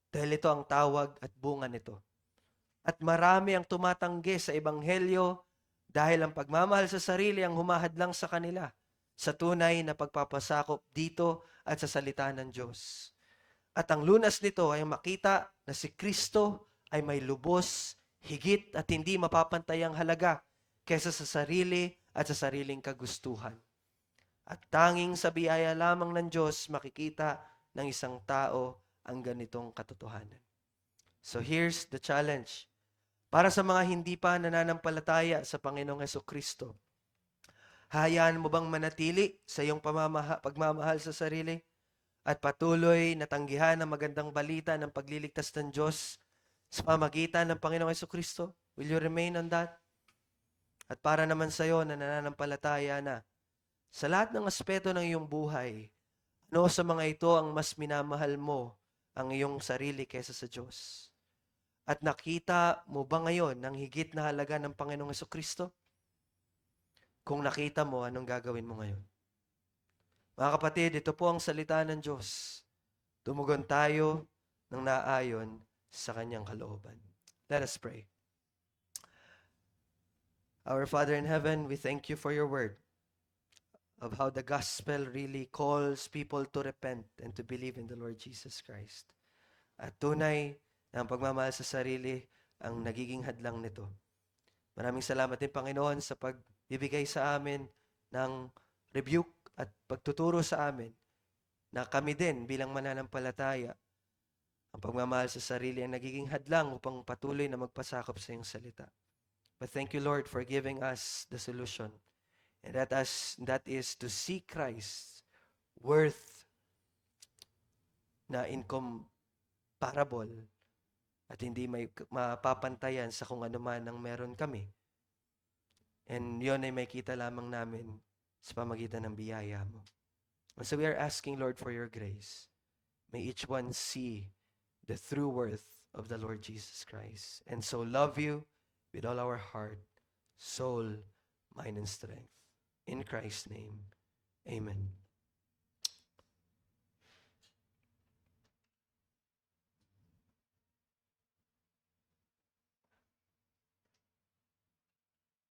dahil ito ang tawag at bunga nito. At marami ang tumatanggi sa Ebanghelyo dahil ang pagmamahal sa sarili ang humahadlang sa kanila sa tunay na pagpapasakop dito at sa salita ng Diyos. At ang lunas nito ay makita na si Kristo ay may lubos, higit at hindi mapapantayang halaga kaysa sa sarili at sa sariling kagustuhan. At tanging sa biyaya lamang ng Diyos makikita ng isang tao ang ganitong katotohanan. So here's the challenge. Para sa mga hindi pa nananampalataya sa Panginoong Hesukristo, hayaan mo bang manatili sa iyong pagmamahal sa sarili at patuloy na tanggihan ang magandang balita ng pagliligtas ng Diyos sa pamagitan ng Panginoong Hesukristo? Will you remain on that? At para naman sa iyo na nananampalataya na, sa lahat ng aspeto ng iyong buhay, ano sa mga ito ang mas minamahal mo ang iyong sarili kaysa sa Diyos? At nakita mo ba ngayon ang higit na halaga ng Panginoong Hesukristo? Kung nakita mo, anong gagawin mo ngayon? Mga kapatid, ito po ang salita ng Diyos. Tumugon tayo ng naayon sa kanyang kalooban. Let us pray. Our Father in heaven, we thank you for your word of how the gospel really calls people to repent and to believe in the Lord Jesus Christ. At tunay na ang pagmamahal sa sarili ang nagiging hadlang nito. Maraming salamat din, Panginoon, sa pagbibigay sa amin ng rebuke at pagtuturo sa amin na kami din bilang mananampalataya, ang pagmamahal sa sarili ang nagiging hadlang upang patuloy na magpasakop sa iyong salita. But thank you, Lord, for giving us the solution. And that is to see Christ worth na incomparable at hindi may mapapantayan sa kung ano man ang meron kami. And yun ay may kita lamang namin sa pamagitan ng biyaya mo. And so we are asking, Lord, for your grace. May each one see the true worth of the Lord Jesus Christ. And so love you with all our heart, soul, mind, and strength. In Christ's name, amen.